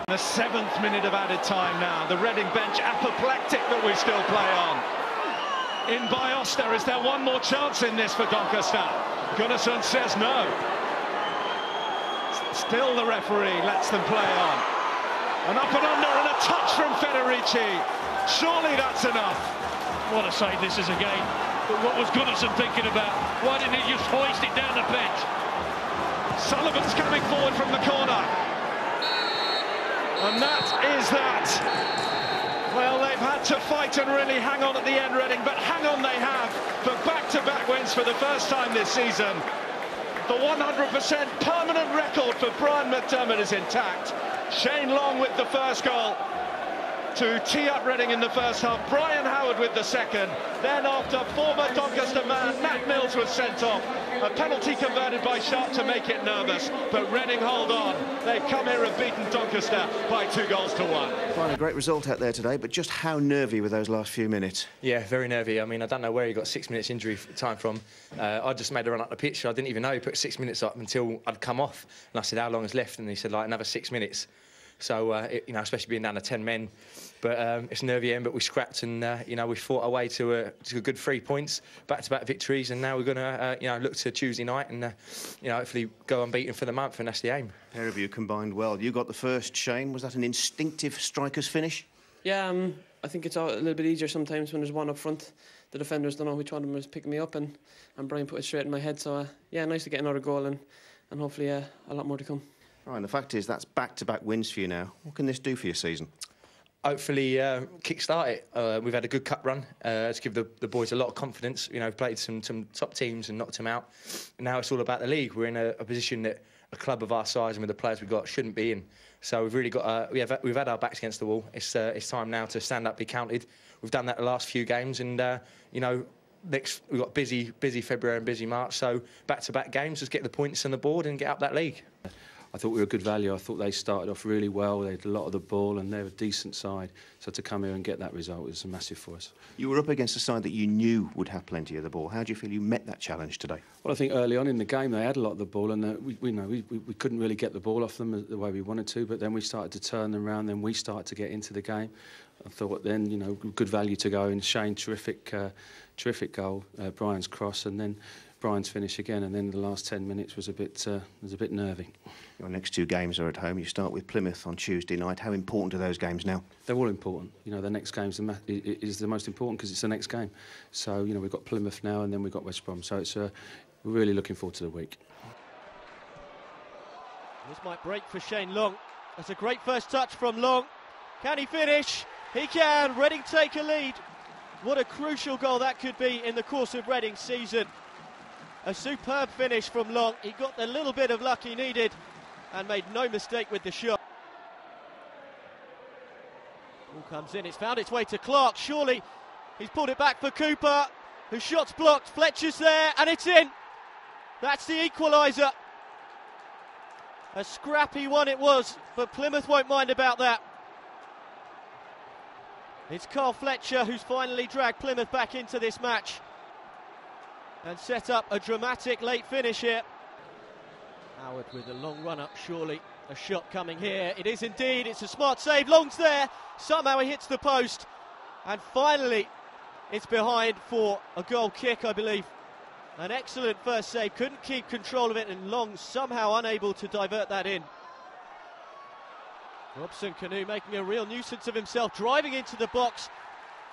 The 7th minute of added time now. The Reading bench apoplectic that we still play on. In by Oster, is there one more chance in this for Doncaster? Gunnarsson says no. Still the referee lets them play on. An up and under and a touch from Federici. Surely that's enough. What a save this is again. But what was Gunnarsson thinking about? Why didn't he just hoist it down the pitch? Sullivan's coming forward from the corner. And that is that. Well, they've had to fight and really hang on at the end, Reading, but hang on they have. For back-to-back wins for the first time this season. The 100% permanent record for Brian McDermott is intact. Shane Long with the first goal to tee up Reading in the first half. Brian Howard with the second. Then after former Doncaster man Matt Mills was sent off. A penalty converted by Sharp to make it nervous. But Reading hold on. They've come here and beaten Doncaster by 2-1. Brian, a great result out there today, but just how nervy were those last few minutes? Yeah, very nervy. I mean, I don't know where he got 6 minutes injury time from. I just made a run up the pitch. I didn't even know he put 6 minutes up until I'd come off. And I said, how long is left? And he said, like, another 6 minutes. So, you know, especially being down to 10 men. But it's a nervy end, but we scrapped and, you know, we fought our way to a good 3 points, back-to-back victories, and now we're going to, you know, look to Tuesday night and, you know, hopefully go unbeaten for the month, and that's the aim. A pair of you combined well. You got the first, Shane. Was that an instinctive striker's finish? Yeah, I think it's a little bit easier sometimes when there's one up front. The defenders don't know which one of them is picking me up, and Brian put it straight in my head. So, yeah, nice to get another goal and hopefully a lot more to come. Right, and the fact is that's back-to-back wins for you now. What can this do for your season? Hopefully kick-start it. We've had a good cup run to give the boys a lot of confidence. You know, we've played some top teams and knocked them out. And now it's all about the league. We're in a position that a club of our size and with the players we've got shouldn't be in. So we've really got we've had our backs against the wall. It's time now to stand up, be counted. We've done that the last few games, and you know, next we've got busy February and busy March. So back-to-back games, just get the points on the board and get up that league. I thought we were good value. I thought they started off really well. They had a lot of the ball and they're a decent side. So to come here and get that result was massive for us. You were up against a side that you knew would have plenty of the ball. How do you feel you met that challenge today? Well, I think early on in the game they had a lot of the ball, and we couldn't really get the ball off them the way we wanted to. But then we started to turn them around. Then we started to get into the game. I thought then, you know, good value to go. And Shane, terrific goal. Brian's cross, and then Brian's finish again. And then the last 10 minutes was a bit nervy. Your next two games are at home. You start with Plymouth on Tuesday night. How important are those games now? They're all important. You know, the next game is the most important because it's the next game. So, you know, we've got Plymouth now and then we've got West Brom. So it's we're really looking forward to the week. This might break for Shane Long. That's a great first touch from Long. Can he finish? He can. Reading take a lead. What a crucial goal that could be in the course of Reading's season. A superb finish from Long. He got the little bit of luck he needed and made no mistake with the shot. Ball comes in, it's found its way to Clark. Surely he's pulled it back for Cooper, whose shot's blocked. Fletcher's there, and it's in. That's the equaliser. A scrappy one it was, but Plymouth won't mind about that. It's Carl Fletcher who's finally dragged Plymouth back into this match and set up a dramatic late finish here. Howard with a long run up, surely a shot coming here. It is indeed, it's a smart save. Long's there, somehow he hits the post, and finally it's behind for a goal kick, I believe. An excellent first save, couldn't keep control of it, and Long somehow unable to divert that in. Robson Canoe making a real nuisance of himself, driving into the box,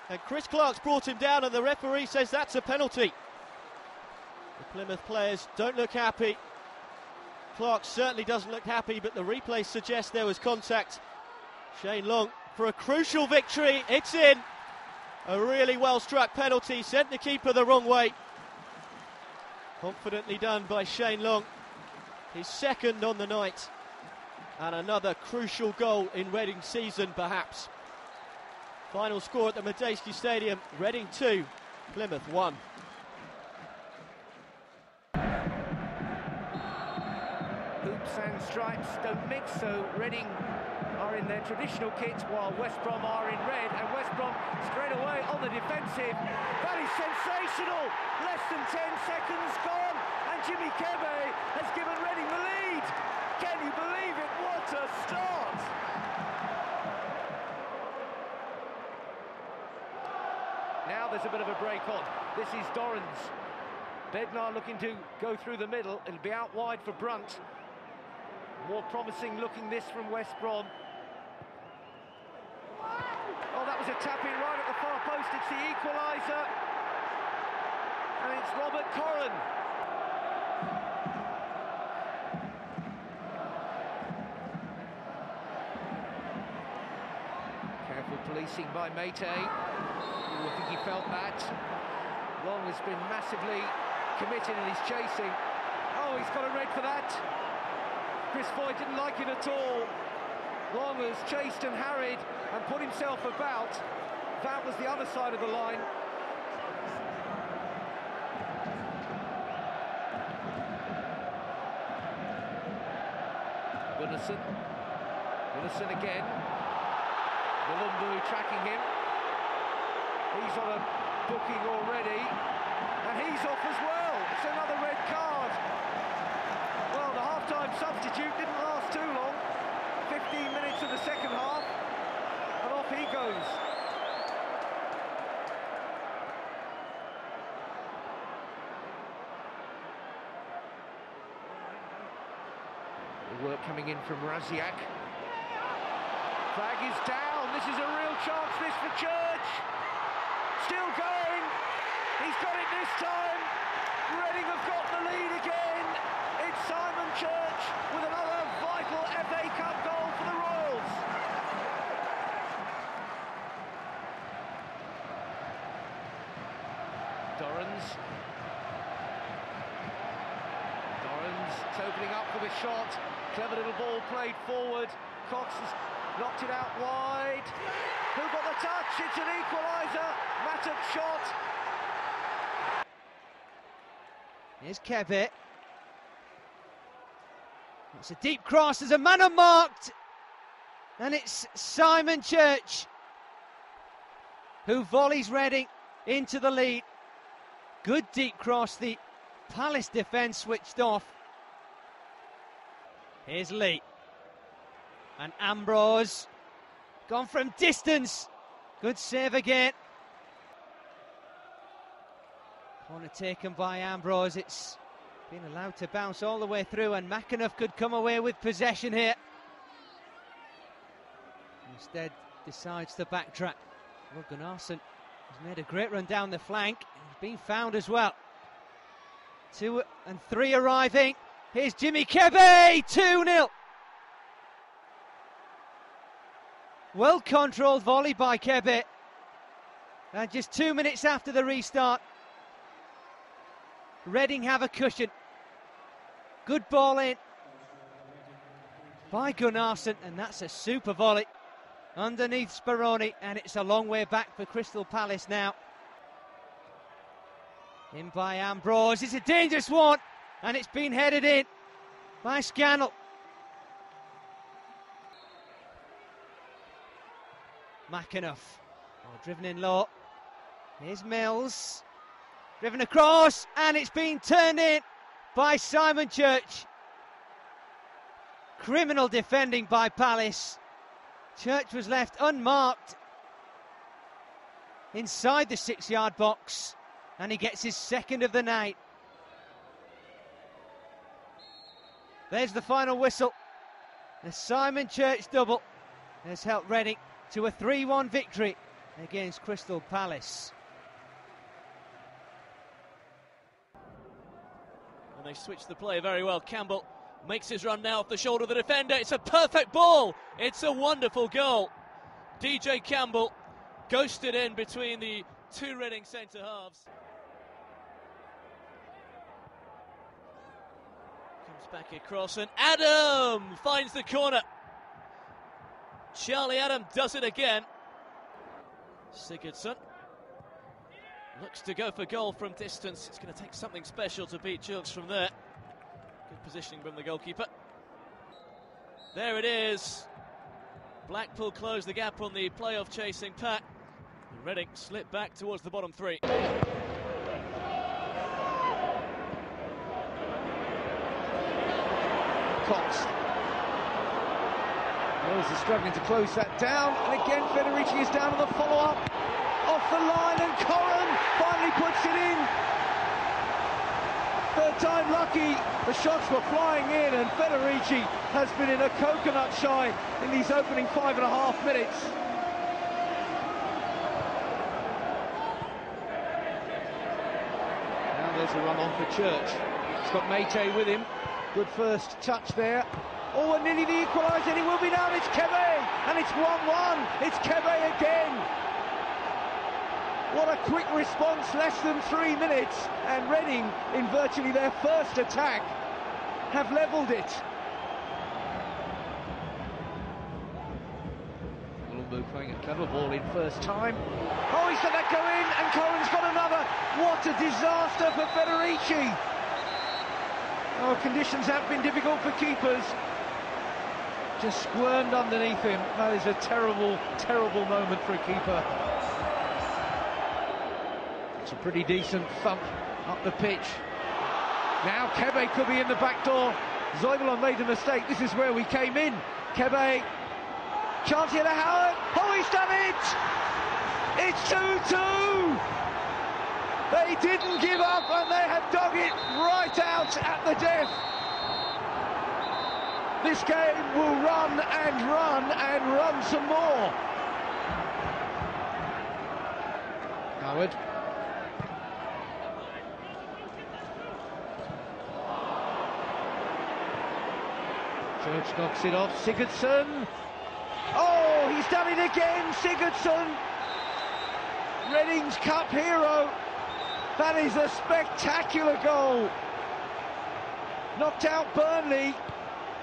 and Chris Clark's brought him down, and the referee says that's a penalty. The Plymouth players don't look happy. Clark certainly doesn't look happy, but the replay suggests there was contact. Shane Long for a crucial victory. It's in. A really well struck penalty, sent the keeper the wrong way. Confidently done by Shane Long. His second on the night. And another crucial goal in Reading's season, perhaps. Final score at the Madejski Stadium, Reading 2, Plymouth 1. Hoops and stripes don't mix, so Reading are in their traditional kit while West Brom are in red, and West Brom straight away on the defensive. That is sensational! Less than 10 seconds gone, and Jimmy Kebe has given Reading the lead. Can you believe it? What a start! Now there's a bit of a break on. This is Dorrans. Bednar looking to go through the middle. It'll be out wide for Brunt. More promising looking this from West Brom. Oh, that was a tap-in right at the far post. It's the equaliser. And it's Robert Corran. Careful policing by Mate. I think he felt that. Long has been massively committed in his chasing. Oh, he's got a red for that. Chris Foy didn't like it at all. Long has chased and harried and put himself about. That was the other side of the line. Gunnarsson again. Malumbu tracking him. He's on a booking already, and he's off as well. It's another red card. Well, the half-time substitute didn't last too long. 15 minutes of the second half, and off he goes. The work coming in from Raziak. Flag is down. This is a real chance, this for Church. Still going. He's got it this time. Reading have got the lead again. It's Simon Church with another vital FA Cup goal for the Royals. Dorrans opening up for the shot. Clever little ball played forward. Cox has knocked it out wide. Who got the touch? It's an equaliser. Mattock's shot. Here's Kebe. It's a deep cross, there's a man unmarked, and it's Simon Church who volleys Reading into the lead. Good deep cross, the Palace defence switched off. Here's Lee. And Ambrose, gone from distance. Good save again. Corner taken by Ambrose, it's been allowed to bounce all the way through, and McAnuff could come away with possession here. Instead decides to backtrack. Well, Gunnarsson has made a great run down the flank. He's been found as well. 2 and 3 arriving. Here's Jimmy Kebe, 2-0. Well controlled volley by Kebe. And just 2 minutes after the restart, Reading have a cushion. Good ball in by Gunnarsson, and that's a super volley underneath Speroni, and it's a long way back for Crystal Palace now. In by Ambrose, it's a dangerous one, and it's been headed in by Scannell. McAnuff, driven in low. Here's Mills, driven across, and it's been turned in by Simon Church. Criminal defending by Palace. Church was left unmarked inside the 6-yard box, and he gets his second of the night. There's the final whistle. The Simon Church double has helped Reading to a 3-1 victory against Crystal Palace. And they switch the play very well. Campbell makes his run now off the shoulder of the defender. It's a perfect ball. It's a wonderful goal. DJ Campbell ghosted in between the 2 Reading centre halves. Comes back across, and Adam finds the corner. Charlie Adam does it again. Sigurdsson looks to go for goal from distance. It's going to take something special to beat Jugs from there. Good positioning from the goalkeeper. There it is. Blackpool closed the gap on the playoff chasing pack. And Reading slipped back towards the bottom 3. Cox. Mills is struggling to close that down, and again Federici is down on the follow-up. Off the line, and Corran finally puts it in. Third time lucky. The shots were flying in, and Federici has been in a coconut shy in these opening 5.5 minutes. Now there's a run on for Church. He's got Mate with him. Good first touch there. Oh, and nearly the equaliser, and he will be now. It's Kebe, and it's 1-1. It's Kebe again. What a quick response, less than 3 minutes, and Reading, in virtually their first attack, have levelled it. Colombo playing a clever ball in first time. Oh, he's let that go in, and Corran's got another. What a disaster for Federici. Oh, conditions have been difficult for keepers. Just squirmed underneath him. That is a terrible, terrible moment for a keeper. It's a pretty decent thump up the pitch. Now Kebe could be in the back door. Zoibalon made a mistake. This is where we came in. Kebe, chance here to Howard. Oh, he's done it! It's 2-2! They didn't give up, and they have dug it right out at the death. This game will run and run and run some more. Howard. Church knocks it off. Sigurdsson. Oh, he's done it again, Sigurdsson. Reading's cup hero. That is a spectacular goal. Knocked out Burnley.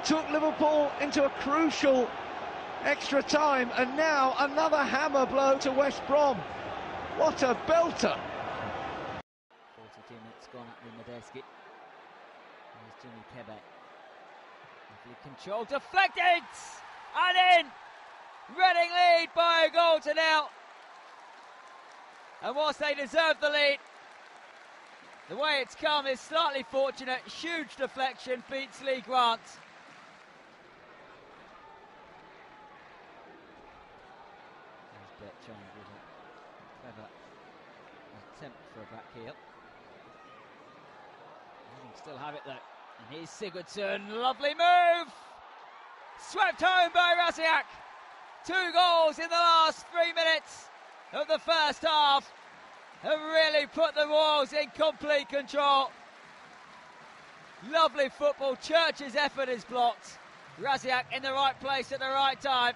Took Liverpool into a crucial extra time, and now another hammer blow to West Brom. What a belter! 42 minutes gone at the Medeski. There's Jimmy Kebe. Lovely control, deflected! And in! Reading lead by a goal to nil. And whilst they deserve the lead, the way it's come is slightly fortunate. Huge deflection, beats Lee Grant. There's Bertrand with a clever attempt for a back heel. Still have it though. And here's Sigurdsson, lovely move! Swept home by Rasiak. 2 goals in the last 3 minutes of the first half have really put the Royals in complete control. Lovely football. Church's effort is blocked. Rasiak in the right place at the right time.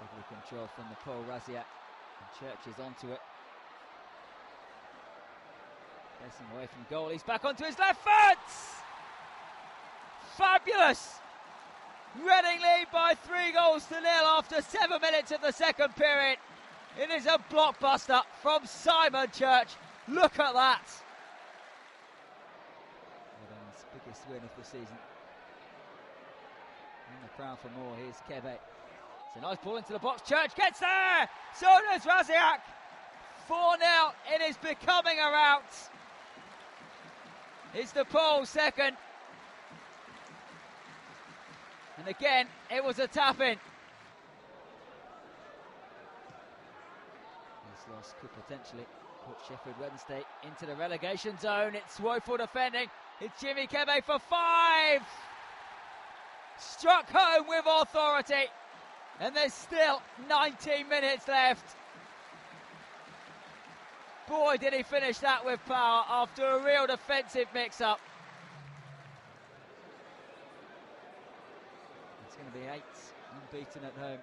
Lovely control from the pole, Rasiak. And Church is onto it. Pressing away from goal. He's back onto his left foot. Fabulous. Reading lead by 3 goals to nil after 7 minutes of the second period. It is a blockbuster from Simon Church. Look at that. Reading's biggest win of the season. In the crowd for more. Here's Kebe. It's a nice ball into the box. Church gets there. So does Rasiak. 4-0. It is becoming a rout. It's the pole second. And again, it was a tap-in. This loss could potentially put Sheffield Wednesday into the relegation zone. It's woeful defending. It's Jimmy Kebe for 5. Struck home with authority. And there's still 19 minutes left. Boy, did he finish that with power after a real defensive mix-up. It's going to be 8 unbeaten at home.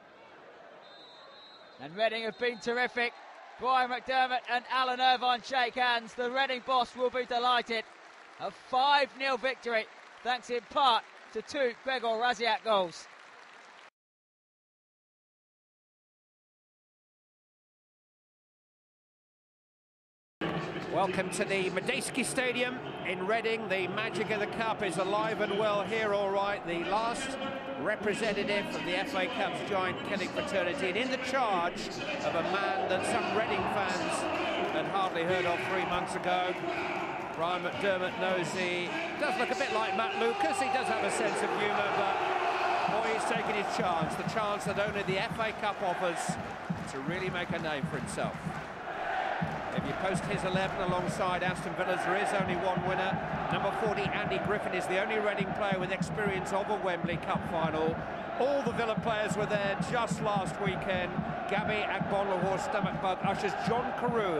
And Reading have been terrific. Brian McDermott and Alan Irvine shake hands. The Reading boss will be delighted. A 5-0 victory, thanks in part to 2 Gregor Rasiak goals. Welcome to the Medeski Stadium in Reading. The magic of the Cup is alive and well here, all right. The last representative of the FA Cup's Giantkillers fraternity, and in the charge of a man that some Reading fans had hardly heard of 3 months ago. Brian McDermott knows he does look a bit like Matt Lucas. He does have a sense of humour, but boy, he's taken his chance. The chance that only the FA Cup offers to really make a name for himself. If you post his 11 alongside Aston Villa's, there is only one winner. Number 40, Andy Griffin, is the only Reading player with experience of a Wembley Cup final. All the Villa players were there just last weekend. Gabby Agbonlahor's stomach bug ushers John Carew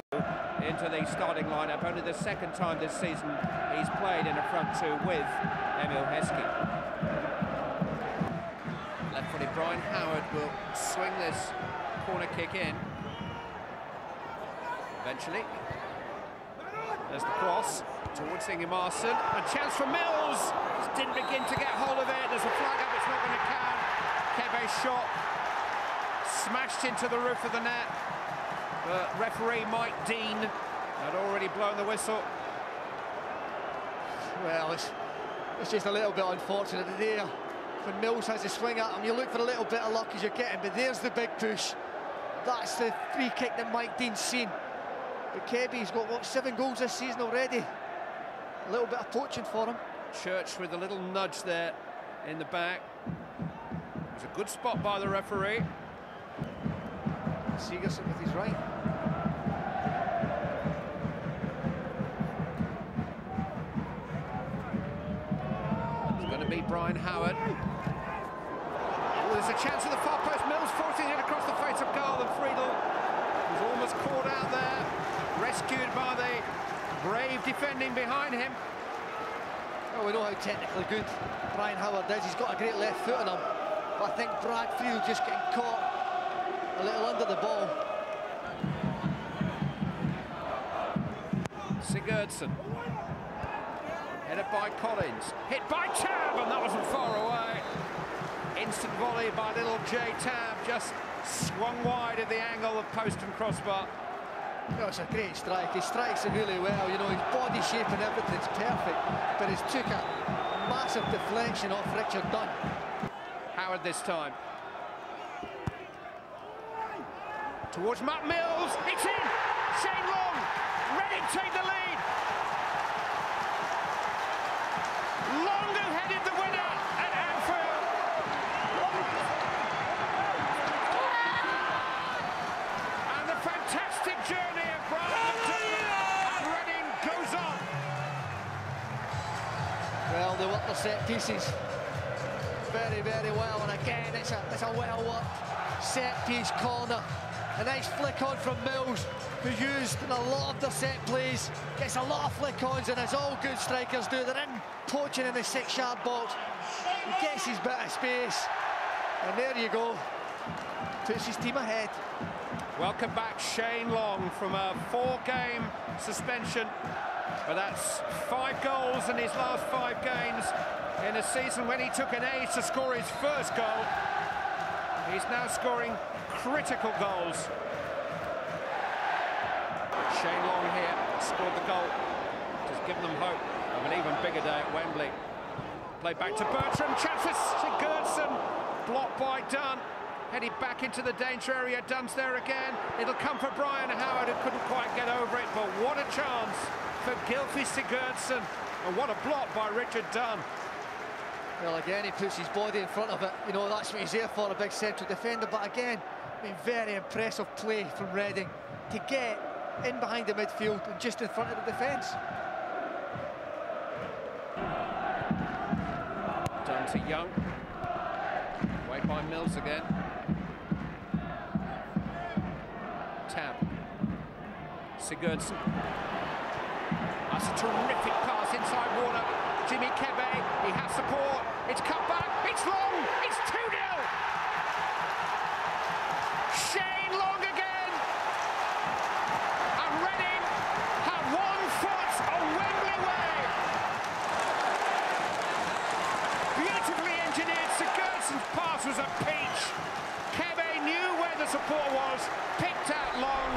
into the starting lineup. Only the second time this season he's played in a front two with Emil Heskey. Left-footed Brian Howard will swing this corner kick in. Eventually, there's the cross towards Ingemarson. A chance for Mills. Just didn't begin to get hold of it. There's a flag up, it's not going to count. Kebe's shot smashed into the roof of the net. But referee Mike Dean had already blown the whistle. Well, it's just a little bit unfortunate there. When Mills has a swing at him, you look for a little bit of luck as you're getting, but there's the big push. That's the free kick that Mike Dean's seen. But Kebe's got, what, 7 goals this season already. A little bit of poaching for him. Church with a little nudge there in the back. It was a good spot by the referee. Sigurdsson with his right. It's going to be Brian Howard. Oh, there's a chance at the far post. Mills forcing it across the face of goal, and Friedel was almost caught out there. Rescued by the brave defending behind him. Well, we know how technically good Brian Howard is. He's got a great left foot on him. But I think Brad Friedel just getting caught a little under the ball. Sigurdsson. Headed by Collins. Hit by Chan. and that wasn't far away. Instant volley by little Jay Tab, just swung wide at the angle of post and crossbar. No, it's a great strike. He strikes it really well. You know, his body shape and everything's perfect, but he's took a massive deflection off Richard Dunn. Howard this time. Towards Matt Mills. It's in! Shane Long. Reading take the lead. Long who headed the winner at Anfield. And the fantastic journey of Brian McDermott and Reading goes on. Well, they work their set pieces very, very well, and again it's a well-worked set-piece corner. A nice flick-on from Mills, who's used in a lot of their set plays. Gets a lot of flick-ons, and as all good strikers do, they're in poaching in the 6-yard box. He gets his bit of space, and there you go. Puts his team ahead. Welcome back Shane Long from a 4-game suspension. But that's 5 goals in his last 5 games in a season when he took an age to score his first goal. He's now scoring critical goals. Shane Long here scored the goal. Just giving them hope of an even bigger day at Wembley. Play back to Bertram, chance for Sigurdsson, blocked by Dunn. Heading back into the danger area, Dunn's there again. It'll come for Brian Howard, who couldn't quite get over it, but what a chance for Gylfi Sigurdsson, and what a block by Richard Dunn. Well, again, he puts his body in front of it. You know, that's what he's there for, a big central defender. But again, I mean, very impressive play from Reading to get in behind the midfield and just in front of the defence. Dunn to Young. Away by Mills again. Tab. Sigurdsson. That's a terrific pass inside Warner. Jimmy Kebe, he has support. It's cut back, it's Long, it's 2-0. Shane Long again. And Reading have 1 foot on Wembley Way. Beautifully engineered. Sigurdsson's pass was a peach. Kebe knew where the support was, picked out Long.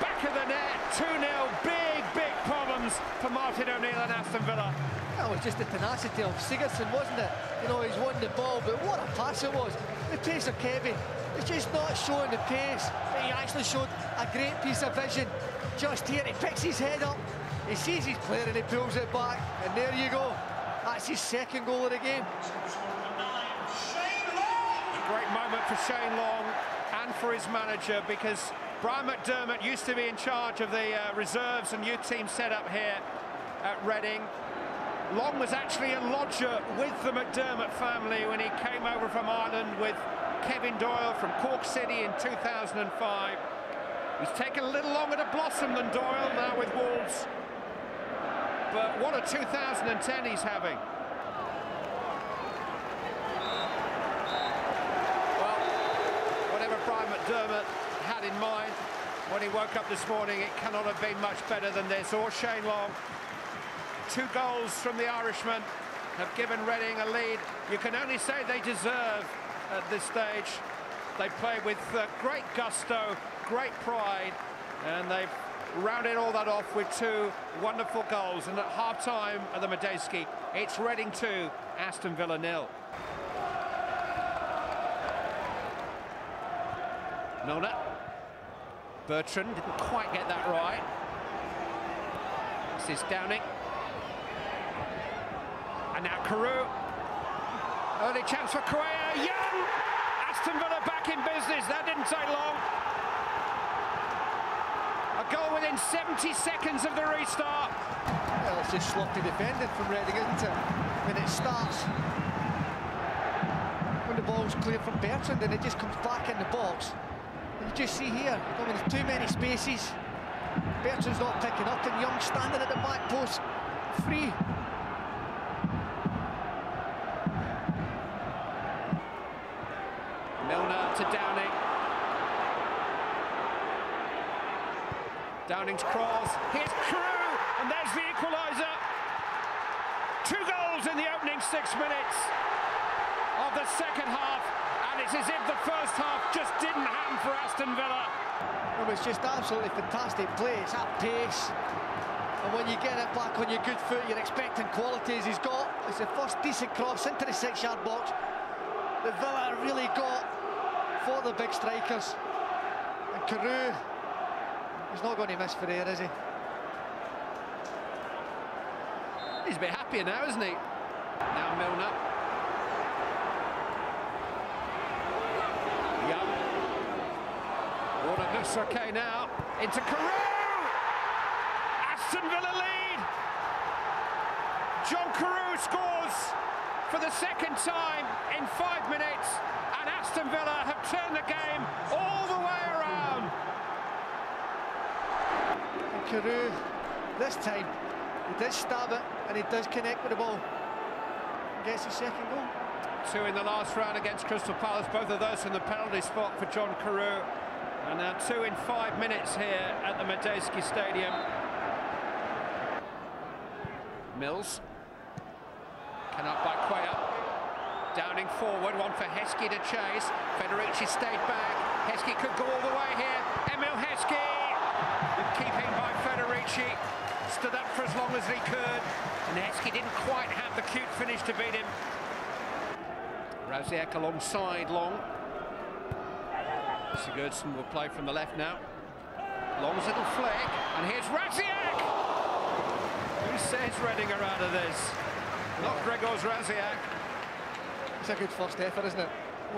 Back of the net, 2-0. Big problems for Martin O'Neill and Aston Villa. That was just the tenacity of Sigurdsson, wasn't it? You know, he's won the ball, but what a pass it was. The pace of Kevin, it's just not showing the pace, but he actually showed a great piece of vision. Just here, he picks his head up, he sees his player and he pulls it back, and there you go. That's his 2nd goal of the game. Great moment for Shane Long and for his manager, because Brian McDermott used to be in charge of the reserves and youth team setup here at Reading. Long was actually a lodger with the McDermott family when he came over from Ireland with Kevin Doyle from Cork City in 2005. He's taken a little longer to blossom than Doyle now with Wolves. But what a 2010 he's having. Well, whatever Brian McDermott had in mind when he woke up this morning, it cannot have been much better than this, or Shane Long. 2 goals from the Irishman have given Reading a lead. You can only say they deserve at this stage. They played with great gusto, great pride, and they've rounded all that off with 2 wonderful goals. And at half-time at the Medeski, it's Reading 2, Aston Villa 0. Milner. Bertrand didn't quite get that right. This is Downing. And now Carew. Early chance for Correa. Young! Aston Villa back in business. That didn't take long. A goal within 70 seconds of the restart. Well, it's just sloppy defending from Reading, isn't it? When it starts, when the ball's cleared from Bertrand and it just comes back in the box. And you just see here, I mean, there's too many spaces. Bertrand's not picking up, and Young standing at the back post, free. Milner to Downing. Downing's cross. Here's Carew, and there's the equaliser. 2 goals in the opening 6 minutes of the second half, and it's as if the first half just didn't happen for Aston Villa. It was just absolutely fantastic play. It's at pace, and when you get it back on your good foot, you're expecting qualities. He's got, it's the first decent cross into the 6-yard box that Villa really got for the big strikers. And Carew, he's not going to miss for air, is he? He's a bit happier now, isn't he? Now Milner. Young. Warner looks okay now. Into Carew! Aston Villa lead! John Carew scores for the second time in 5 minutes, and Aston Villa have turned the game all the way around. And Carew, this time, he does stab it, and he does connect with the ball. And gets his second goal. 2 in the last round against Crystal Palace, both of those from the penalty spot for John Carew. And now 2 in 5 minutes here at the Medeski Stadium. Mills. Cannot by Quayle. Downing forward, one for Heskey to chase. Federici stayed back. Heskey could go all the way here. Emil Heskey! Keeping by Federici. Stood up for as long as he could. And Heskey didn't quite have the cute finish to beat him. Rosiak alongside Long. Sigurdsson will play from the left now. Long's little flick, and here's Rosiak! Who says Reading are out of this? Not Gregors Rosiak. It's a good first effort, isn't it?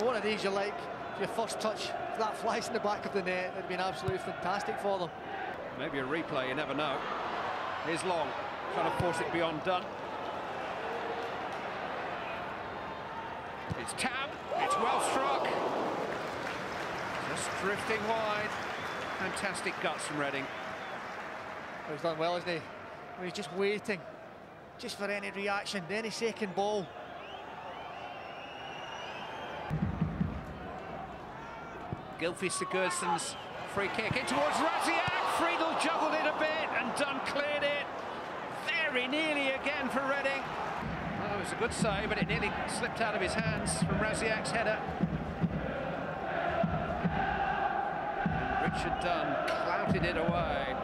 One of these you like, your first touch, if that flies in the back of the net, it'd been absolutely fantastic for them. Maybe a replay, you never know. Here's Long, trying to force it beyond Dunn. It's Tam, it's well struck. Just drifting wide. Fantastic guts from Reading. He's done well, isn't he? He's just waiting, just for any reaction, any second ball. Gylfi Sigurdsson's free kick in towards Rosiak. Friedel juggled it a bit and Dunn cleared it. Very nearly again for Reading. Oh, it was a good save, but it nearly slipped out of his hands from Rosiak's header. Richard Dunn clouted it away.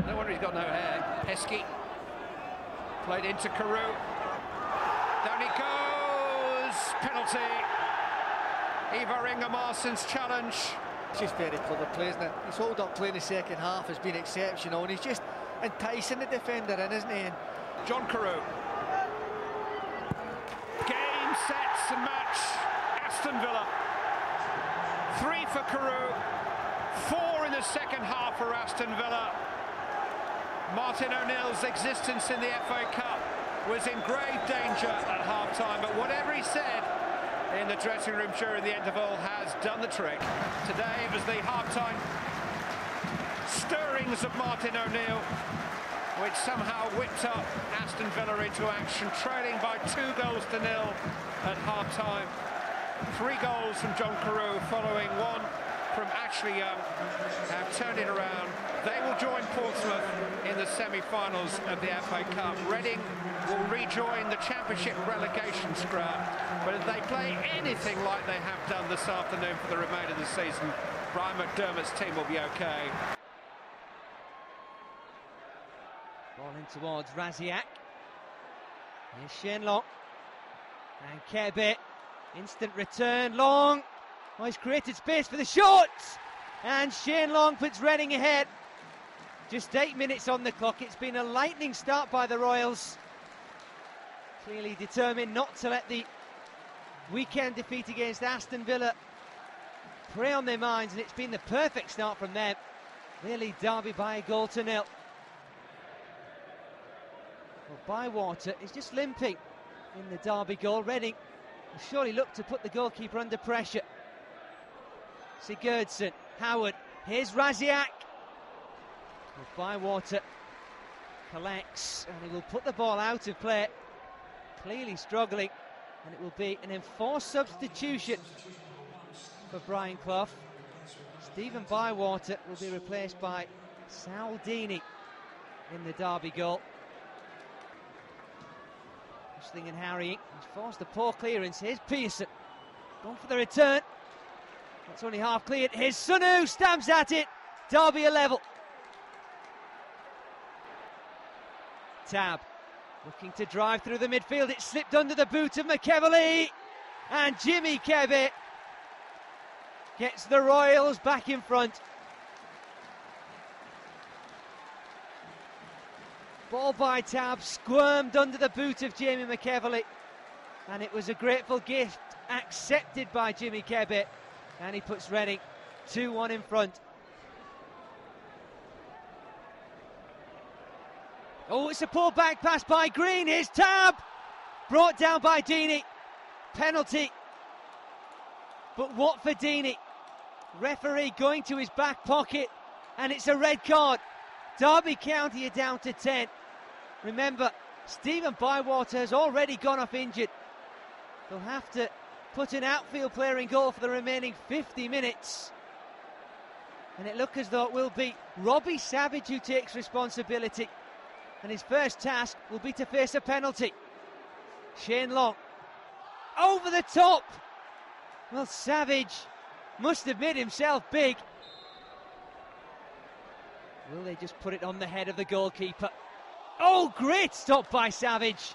No wonder he's got no hair. Heskey played into Carew. Down he goes. Penalty. Ivar Ingemarsson's challenge. It's just very clever play, isn't it? His hold-up play in the second half has been exceptional, and he's just enticing the defender in, isn't he? And John Carew. Game, sets and match. Aston Villa. 3 for Carew. 4 in the second half for Aston Villa. Martin O'Neill's existence in the FA Cup was in grave danger at half-time, but whatever he said in the dressing room during the interval has done the trick. Today it was the half-time stirrings of Martin O'Neill which somehow whipped up Aston Villa into action, trailing by 2-0 at half-time. 3 goals from John Carew following 1 from Ashley Young have turned it around. They will join Portsmouth in the semi-finals of the FA Cup. Reading will rejoin the Championship relegation scrap, but if they play anything like they have done this afternoon for the remainder of the season, Brian McDermott's team will be okay. Ball in towards Rosiak. Here's Shane Long. And Kebe. Instant return. Long. Oh, he's created space for the shot. And Shane Long puts Reading ahead. Just 8 minutes on the clock. It's been a lightning start by the Royals. Clearly determined not to let the weekend defeat against Aston Villa prey on their minds, and it's been the perfect start from them. They lead Derby by 1-0. Well, Bywater is just limping in the Derby goal. Reading will surely look to put the goalkeeper under pressure. Sigurdsson, Howard, here's Rosiak. Well, Bywater collects, and he will put the ball out of play. Clearly struggling, and it will be an enforced substitution for Brian Clough. Stephen Bywater will be replaced by Sal Deeney in the Derby goal. Hustling and harrying. He's forced the poor clearance. Here's Pearson. Gone for the return. That's only half cleared. Here's Sunu. Stamps at it. Derby a level. Tab. Looking to drive through the midfield. It slipped under the boot of McEvely. And Jimmy Kebbett gets the Royals back in front. Ball by Tab, squirmed under the boot of Jamie McEvely. And it was a grateful gift accepted by Jimmy Kebbett. And he puts Reading 2-1 in front. Oh, it's a poor back pass by Green. Here's Tab. Brought down by Deeney. Penalty. But what for Deeney? Referee going to his back pocket. And it's a red card. Derby County are down to 10. Remember, Stephen Bywater has already gone off injured. They'll have to put an outfield player in goal for the remaining 50 minutes. And it looks as though it will be Robbie Savage who takes responsibility. And his first task will be to face a penalty. Shane Long. Over the top. Well, Savage must have made himself big. Will they just put it on the head of the goalkeeper? Oh, great stop by Savage.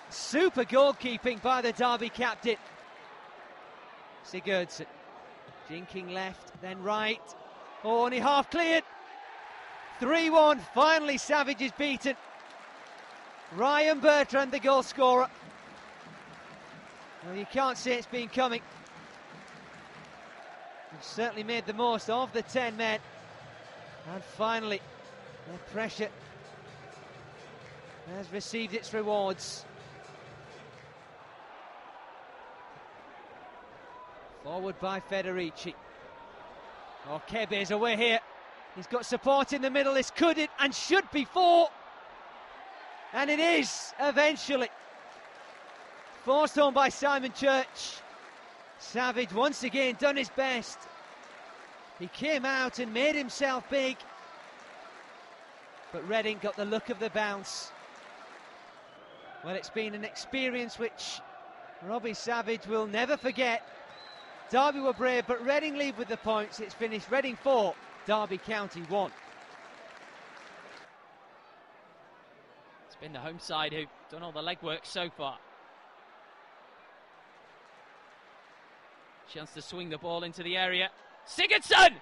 Super goalkeeping by the Derby captain. Sigurdsson. Jinking left, then right. Oh, only half cleared. 3-1, finally Savage is beaten. Ryan Bertrand, the goal scorer. Well, you can't say it's been coming. He's certainly made the most of the 10 men. And finally, the pressure has received its rewards. Forward by Federici. Oh, Kebe is away here. He's got support in the middle. This could it and should be 4. And it is, eventually. Forced home by Simon Church. Savage once again done his best. He came out and made himself big. But Reading got the look of the bounce. Well, it's been an experience which Robbie Savage will never forget. Derby were brave, but Reading lead with the points. It's finished Reading 4, Derby County 1. It's been the home side who've done all the legwork so far. Chance to swing the ball into the area. Sigurdsson!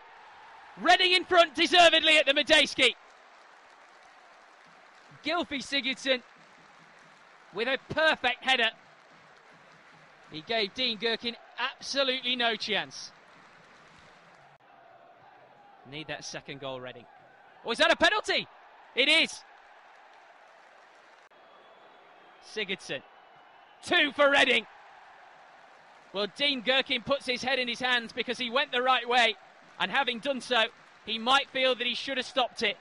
Reading in front deservedly at the Medeski. Gylfi Sigurdsson with a perfect header. He gave Dean Gherkin absolutely no chance. Need that second goal, Reading. Oh, is that a penalty? It is. Sigurdsson. 2 for Reading. Well, Dean Gherkin puts his head in his hands because he went the right way. And having done so, he might feel that he should have stopped it.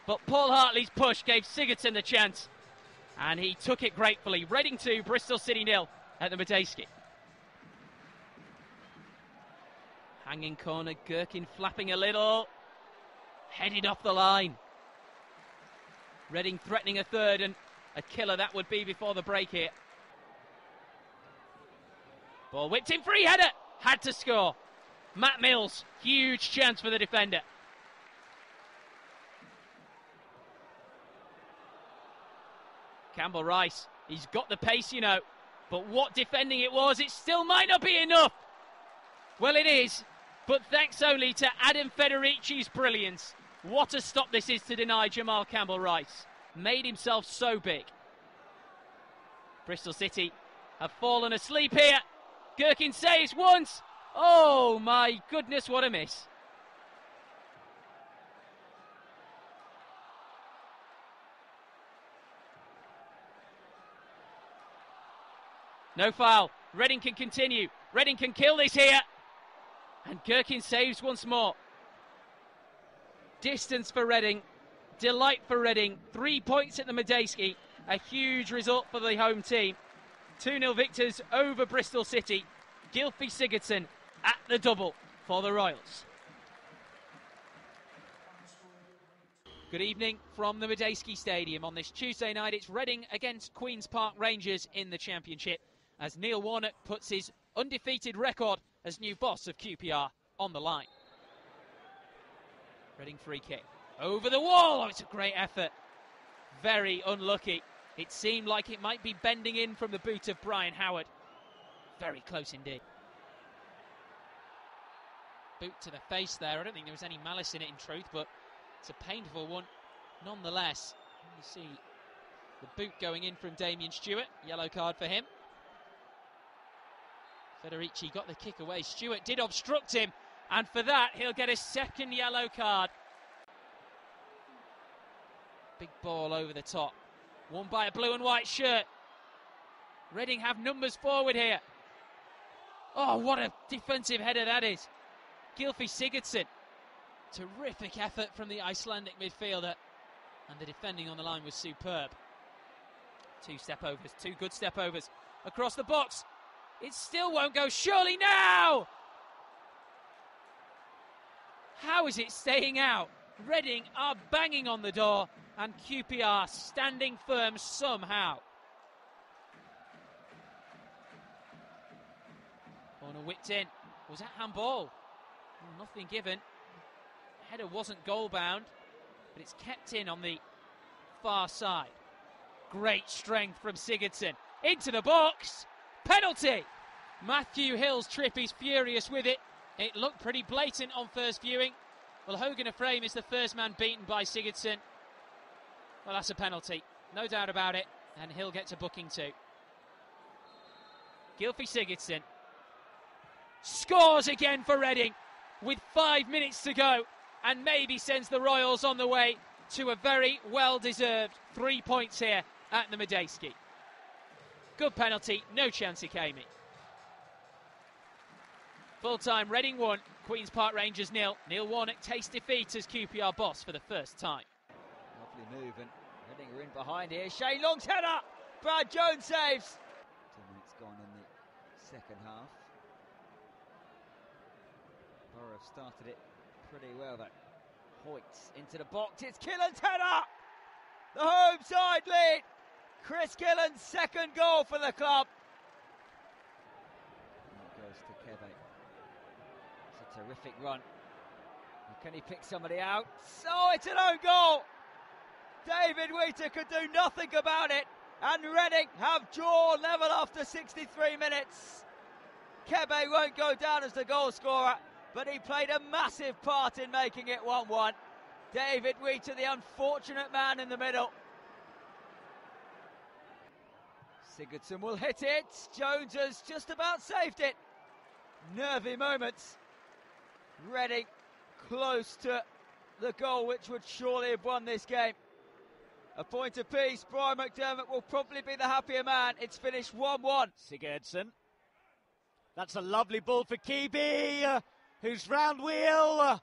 But Paul Hartley's push gave Sigurdsson the chance. And he took it gratefully. Reading 2, Bristol City 0 at the Medeski. Hanging corner, Gherkin flapping a little. Headed off the line. Reading threatening a third, and a killer that would be before the break here. Ball whipped in, free header. Had to score. Matt Mills, huge chance for the defender. Campbell Rice, he's got the pace, you know. But what defending it was, it still might not be enough. Well, it is. But thanks only to Adam Federici's brilliance. What a stop this is to deny Jamal Campbell-Rice. Made himself so big. Bristol City have fallen asleep here. Gherkin saves once. Oh my goodness, what a miss. No foul. Reading can continue. Reading can kill this here. And Gherkin saves once more. Distance for Reading. Delight for Reading. 3 points at the Medeski. A huge result for the home team. 2-0 victors over Bristol City. Gylfi Sigurdsson at the double for the Royals. Good evening from the Madejski Stadium. On this Tuesday night, it's Reading against Queen's Park Rangers in the Championship, as Neil Warnock puts his undefeated record as new boss of QPR on the line. Reading free kick. Over the wall! Oh, it's a great effort. Very unlucky. It seemed like it might be bending in from the boot of Brian Howard. Very close indeed. Boot to the face there. I don't think there was any malice in it in truth, but it's a painful one nonetheless. You see the boot going in from Damien Stewart. Yellow card for him. Federici got the kick away. Stewart did obstruct him, and for that he'll get a second yellow card. Big ball over the top. Won by a blue and white shirt. Reading have numbers forward here. Oh, what a defensive header that is. Gylfi Sigurdsson. Terrific effort from the Icelandic midfielder. And the defending on the line was superb. Two step-overs, two good step-overs. Across the box. It still won't go. Surely now! How is it staying out? Reading are banging on the door, and QPR standing firm somehow. Corner whipped in. Was that handball? Well, nothing given. Header wasn't goal bound, but it's kept in on the far side. Great strength from Sigurdsson. Into the box. Penalty! Matthew Hill's trip is furious with it. It looked pretty blatant on first viewing. Well, Hogan Ephraim is the first man beaten by Sigurdsson. Well, that's a penalty, no doubt about it, and Hill gets a booking too. Gylfi Sigurdsson scores again for Reading with 5 minutes to go, and maybe sends the Royals on the way to a very well-deserved 3 points here at the Madejski. Good penalty, no chance it came in. Full-time, Reading 1, Queen's Park Rangers 0. Neil Warnock tastes defeat as QPR boss for the first time. Lovely move, and Reading are in behind here. Shane Long's header! Brad Jones saves. 2 minutes gone in the second half. Borough have started it pretty well, though. Hoyts into the box, it's Killen's header! The home side lead! Chris Killen's second goal for the club. And it goes to Kebe. It's a terrific run. And can he pick somebody out? Oh, it's an own goal! David Wheater could do nothing about it, and Reading have drawn level after 63 minutes. Kebe won't go down as the goal scorer, but he played a massive part in making it 1-1. David Wheater, the unfortunate man in the middle. Sigurdsson will hit it. Jones has just about saved it. Nervy moments. Reading close to the goal which would surely have won this game. A point apiece. Brian McDermott will probably be the happier man. It's finished 1-1. Sigurdsson. That's a lovely ball for Kebe, who's round wheel,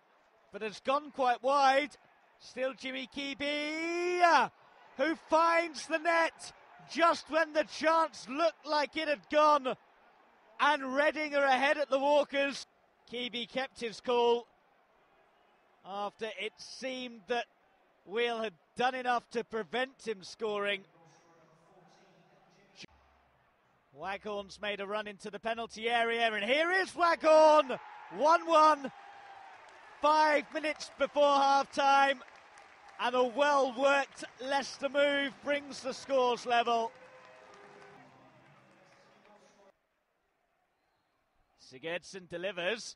but has gone quite wide. Still Jimmy Kebe, who finds the net just when the chance looked like it had gone, and Reading are ahead at the Walkers. Kebe kept his cool after it seemed that Wheel had done enough to prevent him scoring. Waghorn's made a run into the penalty area, and here is Waghorn! 1-1, 5 minutes before half-time, and a well-worked Leicester move brings the scores level. Sigurdsson delivers,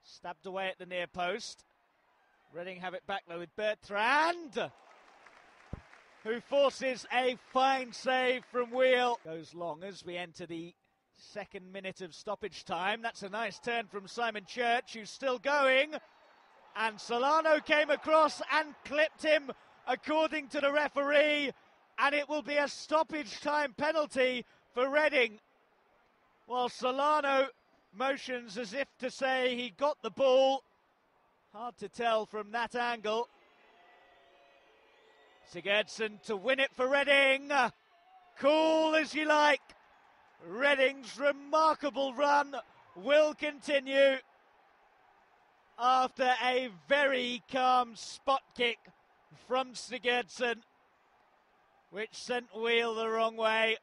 stabbed away at the near post. Reading have it back though with Bertrand, who forces a fine save from Wheel. Goes long as we enter the second minute of stoppage time. That's a nice turn from Simon Church, who's still going. And Solano came across and clipped him, according to the referee. And it will be a stoppage time penalty for Reading. While Solano motions as if to say he got the ball. Hard to tell from that angle. Sigurdsson to win it for Reading. Cool as you like. Reading's remarkable run will continue after a very calm spot kick from Sigurdsson, which sent Wheel the wrong way.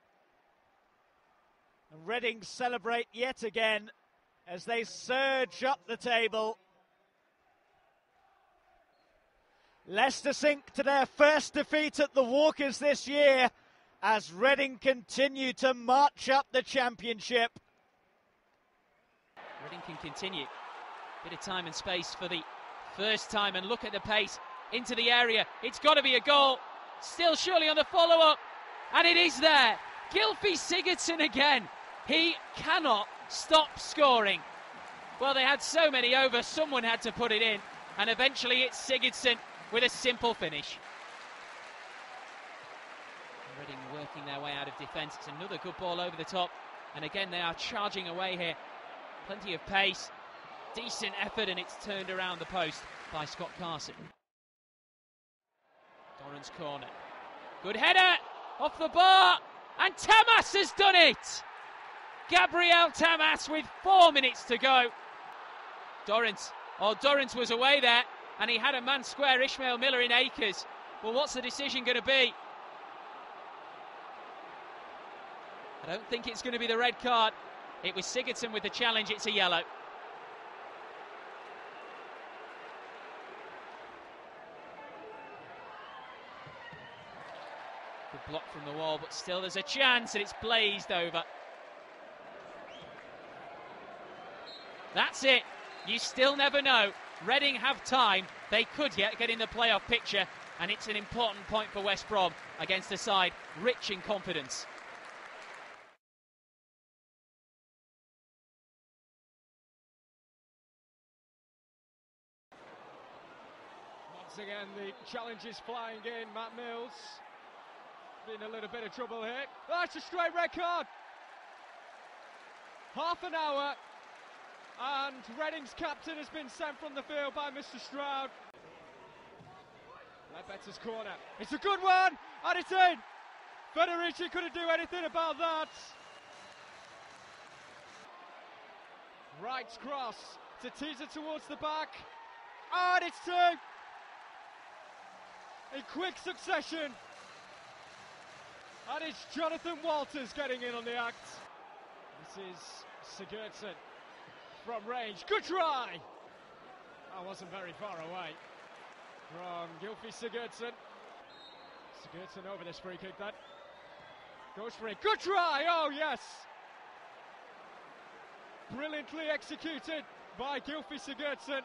And Reading celebrate yet again as they surge up the table. Leicester sink to their first defeat at the Walkers this year as Reading continue to march up the championship. Reading can continue. Bit of time and space for the first time, and look at the pace into the area. It's got to be a goal. Still surely on the follow-up, and it is there. Gylfi Sigurdsson again. He cannot stop scoring. Well, they had so many over, someone had to put it in, and eventually it's Sigurdsson with a simple finish. Reading working their way out of defence. It's another good ball over the top, and again they are charging away here. Plenty of pace, decent effort, and it's turned around the post by Scott Carson. Doran's corner. Good header off the bar, and Tamas has done it! Gabriel Tamas with 4 minutes to go. Dorrans was away there, and he had a man square, Ishmael Miller in Akers. Well, what's the decision going to be? I don't think it's going to be the red card. It was Sigurdsson with the challenge, it's a yellow. Good block from the wall, but still there's a chance, and it's blazed over. That's it. You still never know. Reading have time. They could yet get in the playoff picture, and it's an important point for West Brom against a side rich in confidence. Once again, the challenge is flying in. Matt Mills in a little bit of trouble here. That's a straight red card. Half an hour, and Reading's captain has been sent from the field by Mr. Stroud. Ledbetter's corner. It's a good one, and it's in. Federici couldn't do anything about that. Right cross to teaser towards the back, and it's two. In quick succession. And it's Jonathan Walters getting in on the act. This is Sigurdsson from range. Good try! That wasn't very far away from Gylfi Sigurdsson. Sigurdsson over this free kick then. Goes for it. Good try! Oh, yes! Brilliantly executed by Gylfi Sigurdsson.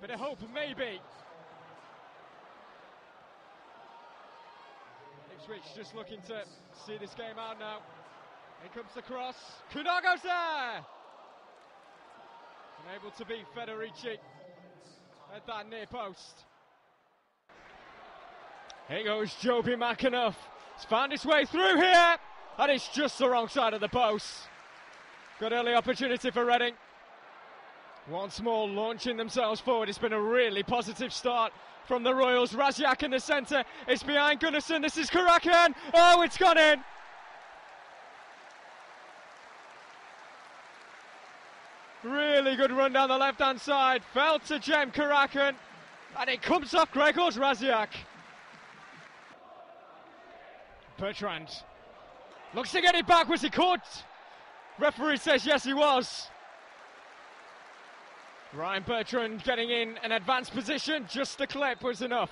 Bit of hope, maybe. Ipswich just looking to see this game out now. Here comes the cross. Kunago's there! Unable to beat Federici at that near post. Here goes Joby McAnuff. He's found his way through here, and it's just the wrong side of the post. Good early opportunity for Reading. Once more launching themselves forward. It's been a really positive start from the Royals. Raziak in the centre. It's behind Gunnarsson. This is Karakan. Oh, it's gone in. Really good run down the left-hand side. Fell to Jem Karakan. And it comes off Gregors Raziak. Bertrand looks to get it back. Was he caught? Referee says yes, he was. Ryan Bertrand getting in an advanced position. Just the clip was enough.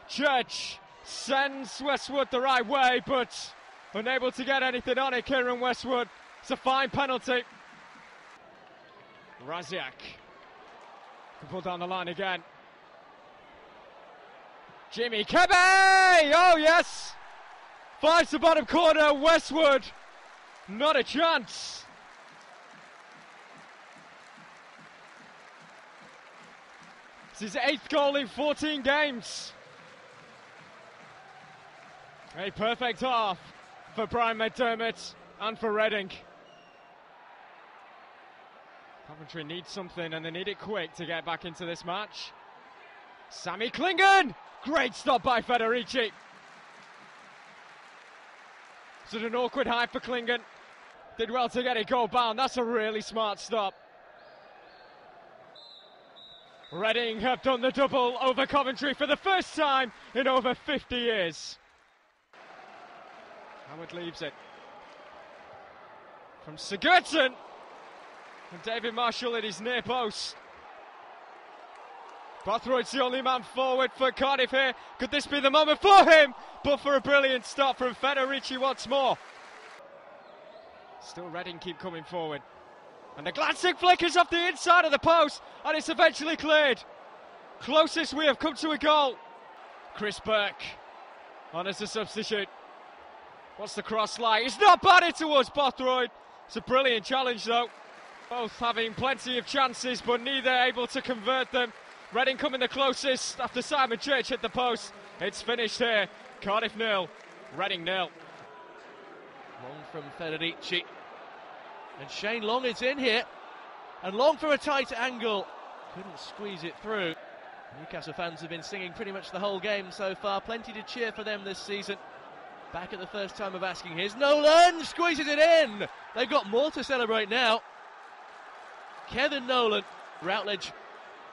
Church sends Westwood the right way, but unable to get anything on it. Kieran Westwood. It's a fine penalty. Raziak can pull down the line again. Jimmy Kebe! Oh yes! Finds the bottom corner. Westwood. Not a chance. It's his 8th goal in 14 games. A perfect half for Brian McDermott and for Reading. Coventry needs something, and they need it quick to get back into this match. Sammy Klingon! Great stop by Federici. It's an awkward high for Klingon. Did well to get it goal bound. That's a really smart stop. Reading have done the double over Coventry for the first time in over 50 years. Howard leaves it. From Sigurdsson. And David Marshall at his near post. Bothroyd's the only man forward for Cardiff here. Could this be the moment for him? But for a brilliant stop from Federici once more. Still Reading keep coming forward. And the glancing flick is off the inside of the post. And it's eventually cleared. Closest we have come to a goal. Chris Burke on as a substitute. What's the cross line? It's not batted towards Bothroyd. It's a brilliant challenge though. Both having plenty of chances but neither able to convert them. Reading coming the closest after Simon Church hit the post. It's finished here. Cardiff 0, Reading 0. Long from Federici. And Shane Long is in here. And Long from a tight angle. Couldn't squeeze it through. Newcastle fans have been singing pretty much the whole game so far. Plenty to cheer for them this season. Back at the first time of asking. Here's Nolan. Squeezes it in. They've got more to celebrate now. Kevin Nolan. Routledge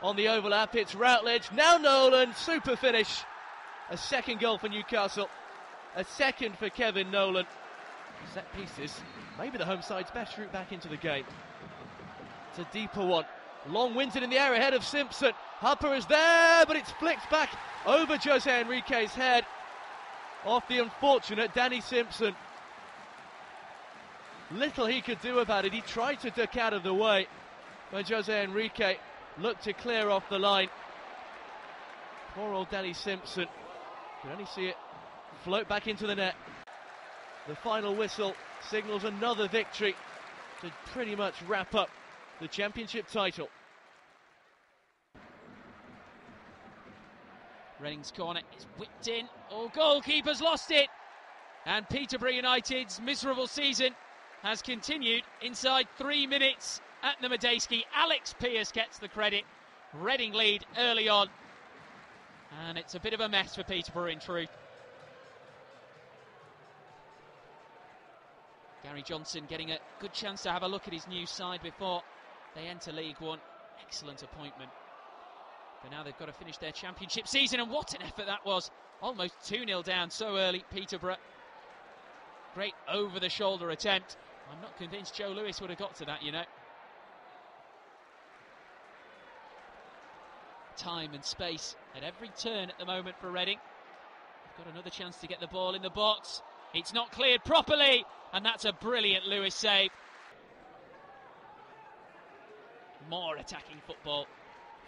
on the overlap. It's Routledge. Now Nolan. Super finish. A second goal for Newcastle. A second for Kevin Nolan. Set pieces. Maybe the home side's best route back into the game. It's a deeper one. Long wins it in the air ahead of Simpson. Harper is there, but it's flicked back over Jose Enrique's head. Off the unfortunate Danny Simpson. Little he could do about it. He tried to duck out of the way, but Jose Enrique looked to clear off the line. Poor old Danny Simpson. You can only see it float back into the net. The final whistle signals another victory to pretty much wrap up the championship title. Reading's corner is whipped in. Oh, goalkeeper's lost it. And Peterborough United's miserable season has continued inside 3 minutes at the Medeski. Alex Pearce gets the credit. Reading lead early on. And it's a bit of a mess for Peterborough in truth. Gary Johnson getting a good chance to have a look at his new side before they enter League One. Excellent appointment. But now they've got to finish their championship season, and what an effort that was. Almost 2-0 down so early, Peterborough. Great over-the-shoulder attempt. I'm not convinced Joe Lewis would have got to that, you know. Time and space at every turn at the moment for Reading. Got another chance to get the ball in the box. It's not cleared properly, and that's a brilliant Lewis save. More attacking football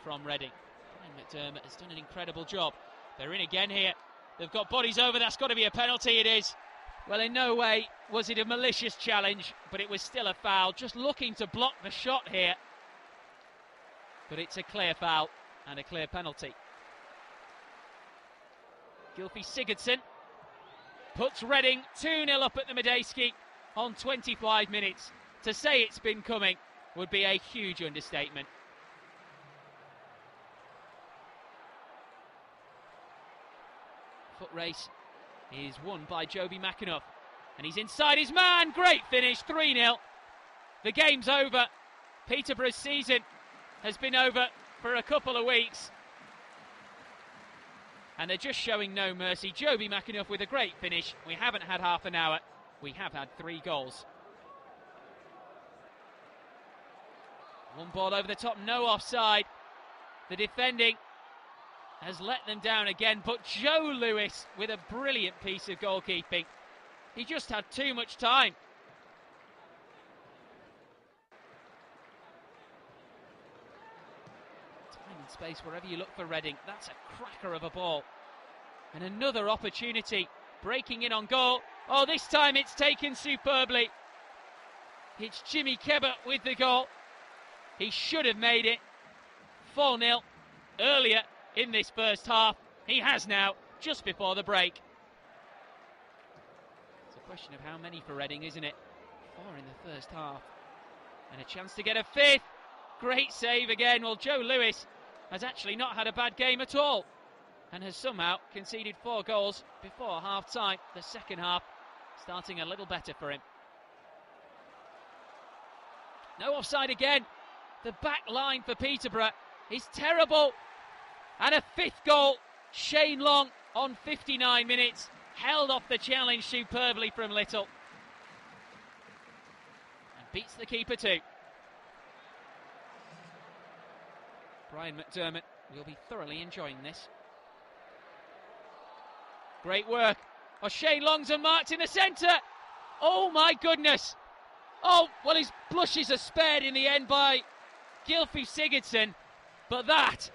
from Reading. Brian McDermott has done an incredible job. They're in again here. They've got bodies over. That's got to be a penalty. It is. Well, in no way was it a malicious challenge, but it was still a foul. Just looking to block the shot here. But it's a clear foul and a clear penalty. Gylfi Sigurdsson puts Reading 2-0 up at the Medeski on 25 minutes. To say it's been coming would be a huge understatement. Foot race is won by Joby McAnuff, and he's inside his man. Great finish, 3-0. The game's over. Peterborough's season has been over for a couple of weeks, and they're just showing no mercy. Joby McAnuff with a great finish. We haven't had half an hour. We have had 3 goals. One ball over the top, no offside. The defending has let them down again, but Joe Lewis with a brilliant piece of goalkeeping. He just had too much time. Time and space wherever you look for Reading. That's a cracker of a ball. And another opportunity, breaking in on goal. Oh, this time it's taken superbly. It's Jimmy Kebber with the goal. He should have made it. 4-0 earlier in this first half. He has now, just before the break. It's a question of how many for Reading, isn't it? 4 in the first half. And a chance to get a 5th. Great save again. Well, Joe Lewis has actually not had a bad game at all, and has somehow conceded 4 goals before half-time. The second half starting a little better for him. No offside again. The back line for Peterborough is terrible. And a fifth goal, Shane Long on 59 minutes, held off the challenge superbly from Little. And beats the keeper too. Brian McDermott will be thoroughly enjoying this. Great work. Oh, Shane Long's unmarked in the centre. Oh my goodness. Oh, well, his blushes are spared in the end by Gylfi Sigurdsson. But that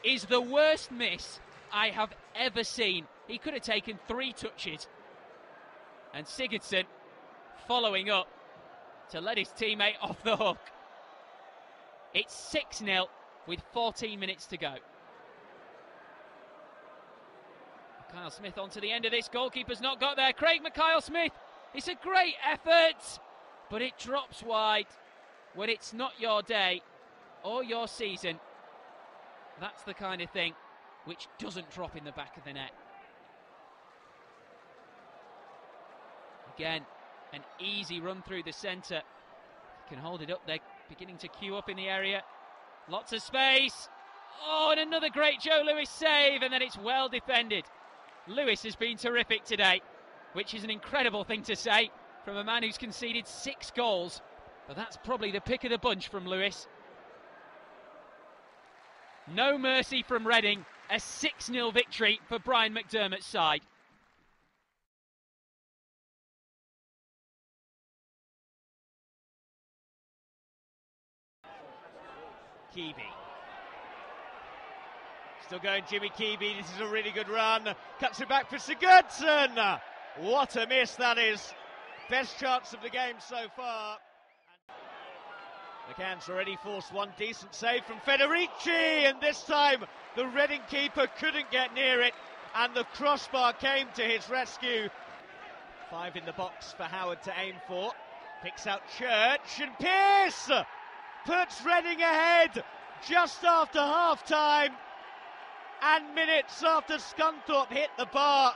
is the worst miss I have ever seen. He could have taken 3 touches. And Sigurdsson following up to let his teammate off the hook. It's 6-0 with 14 minutes to go. Kyle Smith onto the end of this. Goalkeeper's not got there. Craig McKyle-Smith. It's a great effort, but it drops wide. When it's not your day or your season, that's the kind of thing which doesn't drop in the back of the net. Again, an easy run through the centre. Can hold it up. They're beginning to queue up in the area. Lots of space. Oh, and another great Joe Lewis save, and then it's well defended. Lewis has been terrific today, which is an incredible thing to say from a man who's conceded 6 goals. But that's probably the pick of the bunch from Lewis. No mercy from Reading. A 6-0 victory for Brian McDermott's side. Keeby. Still going Jimmy Keeby, this is a really good run. Cuts it back for Sigurdsson. What a miss that is. Best chance of the game so far. McCann's already forced one decent save from Federici, and this time the Reading keeper couldn't get near it, and the crossbar came to his rescue. 5 in the box for Howard to aim for. Picks out Church, and Pearce puts Reading ahead just after half-time, and minutes after Scunthorpe hit the bar.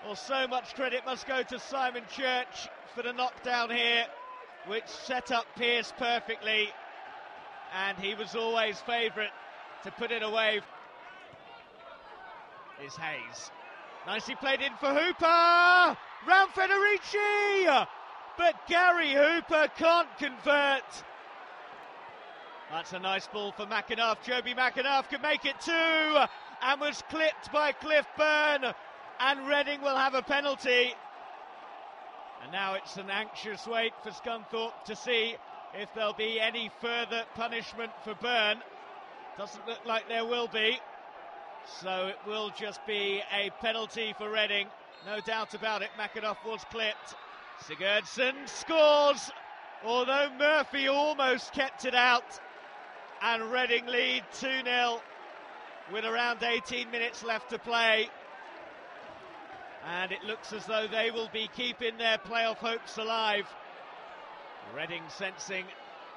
Well, so much credit must go to Simon Church for the knockdown here, which set up Pearce perfectly, and he was always favourite to put it away. Is Hayes. Nicely played in for Hooper! Round Federici! But Gary Hooper can't convert. That's a nice ball for McAnuff. Joby McAnuff could make it 2 and was clipped by Cliff Byrne, and Reading will have a penalty. And now it's an anxious wait for Scunthorpe to see if there'll be any further punishment for Byrne. Doesn't look like there will be. So it will just be a penalty for Reading. No doubt about it, McAnuff was clipped. Sigurdsson scores, although Murphy almost kept it out. And Reading lead 2-0 with around 18 minutes left to play. And it looks as though they will be keeping their playoff hopes alive. Reading sensing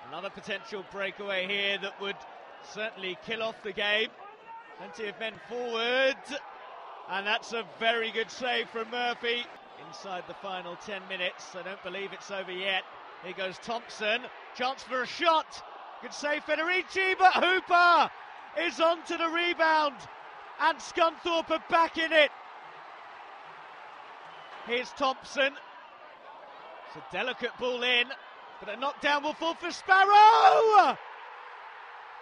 another potential breakaway here that would certainly kill off the game. Plenty of men forward, and that's a very good save from Murphy. Inside the final 10 minutes, I don't believe it's over yet. Here goes Thompson, chance for a shot. Good save Federici, but Hooper is on to the rebound, and Scunthorpe are back in it. Here's Thompson. It's a delicate ball in, but a knockdown will fall for Sparrow!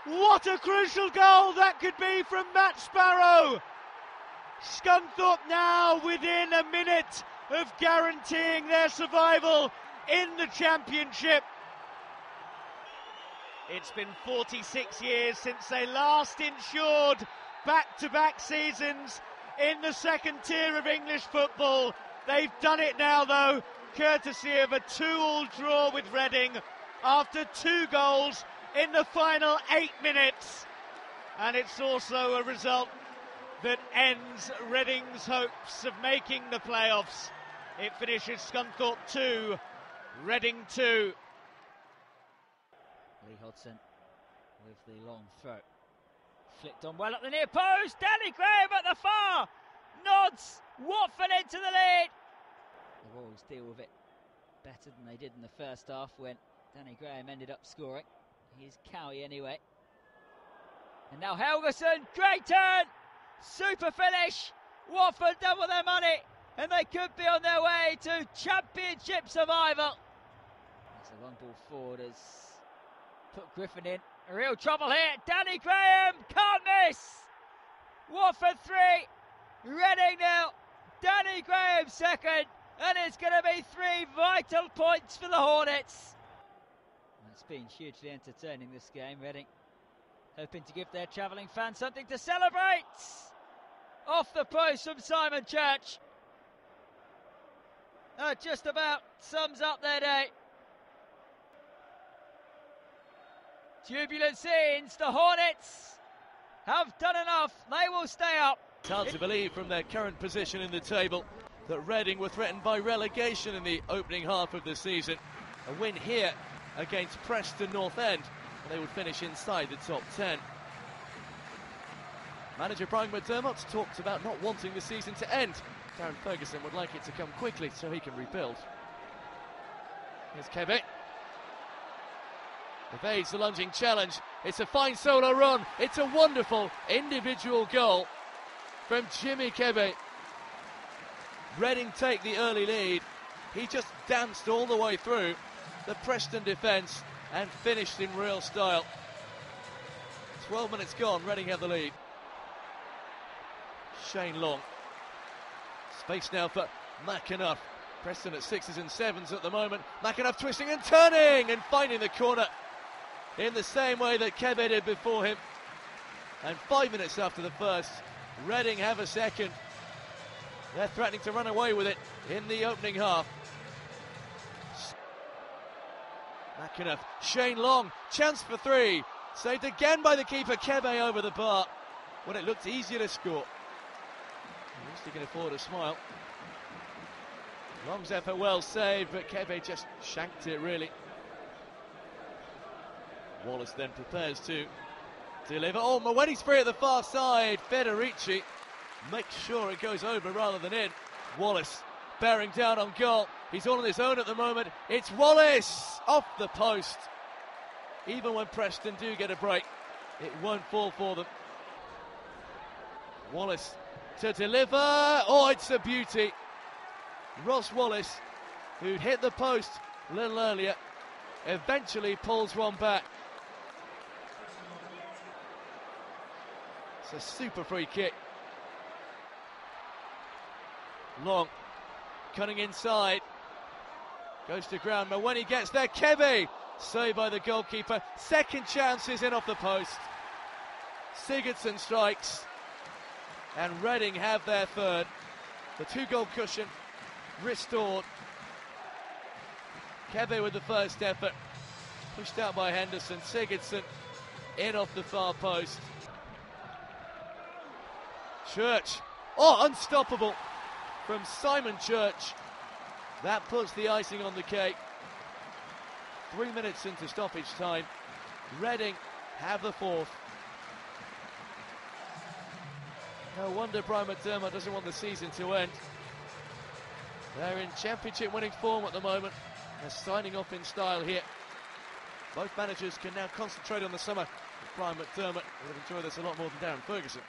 What a crucial goal that could be from Matt Sparrow! Scunthorpe now within a minute of guaranteeing their survival in the Championship. It's been 46 years since they last ensured back-to-back seasons in the second tier of English football. They've done it now, though, courtesy of a 2-2 draw with Reading after 2 goals in the final 8 minutes. And it's also a result that ends Reading's hopes of making the playoffs. It finishes Scunthorpe 2, Reading 2. Lee Hodson with the long throw. Flicked on well at the near post. Danny Graham at the far. Nods Watford into the lead. The Wolves deal with it better than they did in the first half when Danny Graham ended up scoring. Here's Cowie anyway. And now Helgeson, great turn, super finish. Watford double their money, and they could be on their way to Championship survival. It's a long ball forward has put Griffin in real trouble here. Danny Graham can't miss. Watford 3, Reading 0. Danny Graham second, and it's going to be 3 vital points for the Hornets. It's been hugely entertaining, this game. Reading hoping to give their travelling fans something to celebrate. Off the post from Simon Church. Just about sums up their day. Turbulent scenes. The Hornets have done enough. They will stay up. It's hard to believe from their current position in the table that Reading were threatened by relegation in the opening half of the season. A win here against Preston North End, and they would finish inside the top 10. Manager Brian McDermott talked about not wanting the season to end. Darren Ferguson would like it to come quickly so he can rebuild. Here's Kebe. Evades the lunging challenge. It's a fine solo run. It's a wonderful individual goal from Jimmy Kebe. Reading take the early lead. He just danced all the way through the Preston defence and finished in real style. 12 minutes gone, Reading have the lead. Shane Long. Space now for McAnuff. Preston at 6s and 7s at the moment. McAnuff twisting and turning and finding the corner in the same way that Kebe did before him. And 5 minutes after the first, Reading have a second. They're threatening to run away with it in the opening half. McAnuff, Shane Long, chance for 3. Saved again by the keeper, Kebe over the bar when it looked easier to score. At least he can afford a smile. Long's effort well saved, but Kebe just shanked it really. Wallace then prepares to deliver. Oh, Mweni's free at the far side. Federici makes sure it goes over rather than in. Wallace bearing down on goal. He's all on his own at the moment. It's Wallace off the post. Even when Preston do get a break, it won't fall for them. Wallace to deliver. Oh, it's a beauty. Ross Wallace, who'd hit the post a little earlier, eventually pulls one back. It's a super free kick. Long cutting inside, goes to ground. Mweni gets there. Kebe saved by the goalkeeper. Second chance is in off the post. Sigurdsson strikes, and Reading have their third. The 2-goal cushion restored. Kebe with the first effort, pushed out by Henderson. Sigurdsson in off the far post. Church, oh, unstoppable from Simon Church. That puts the icing on the cake. 3 minutes into stoppage time, Reading have the fourth. No wonder Brian McDermott doesn't want the season to end. They're in championship winning form at the moment. They're signing off in style here. Both managers can now concentrate on the summer. Brian McDermott will enjoy this a lot more than Darren Ferguson.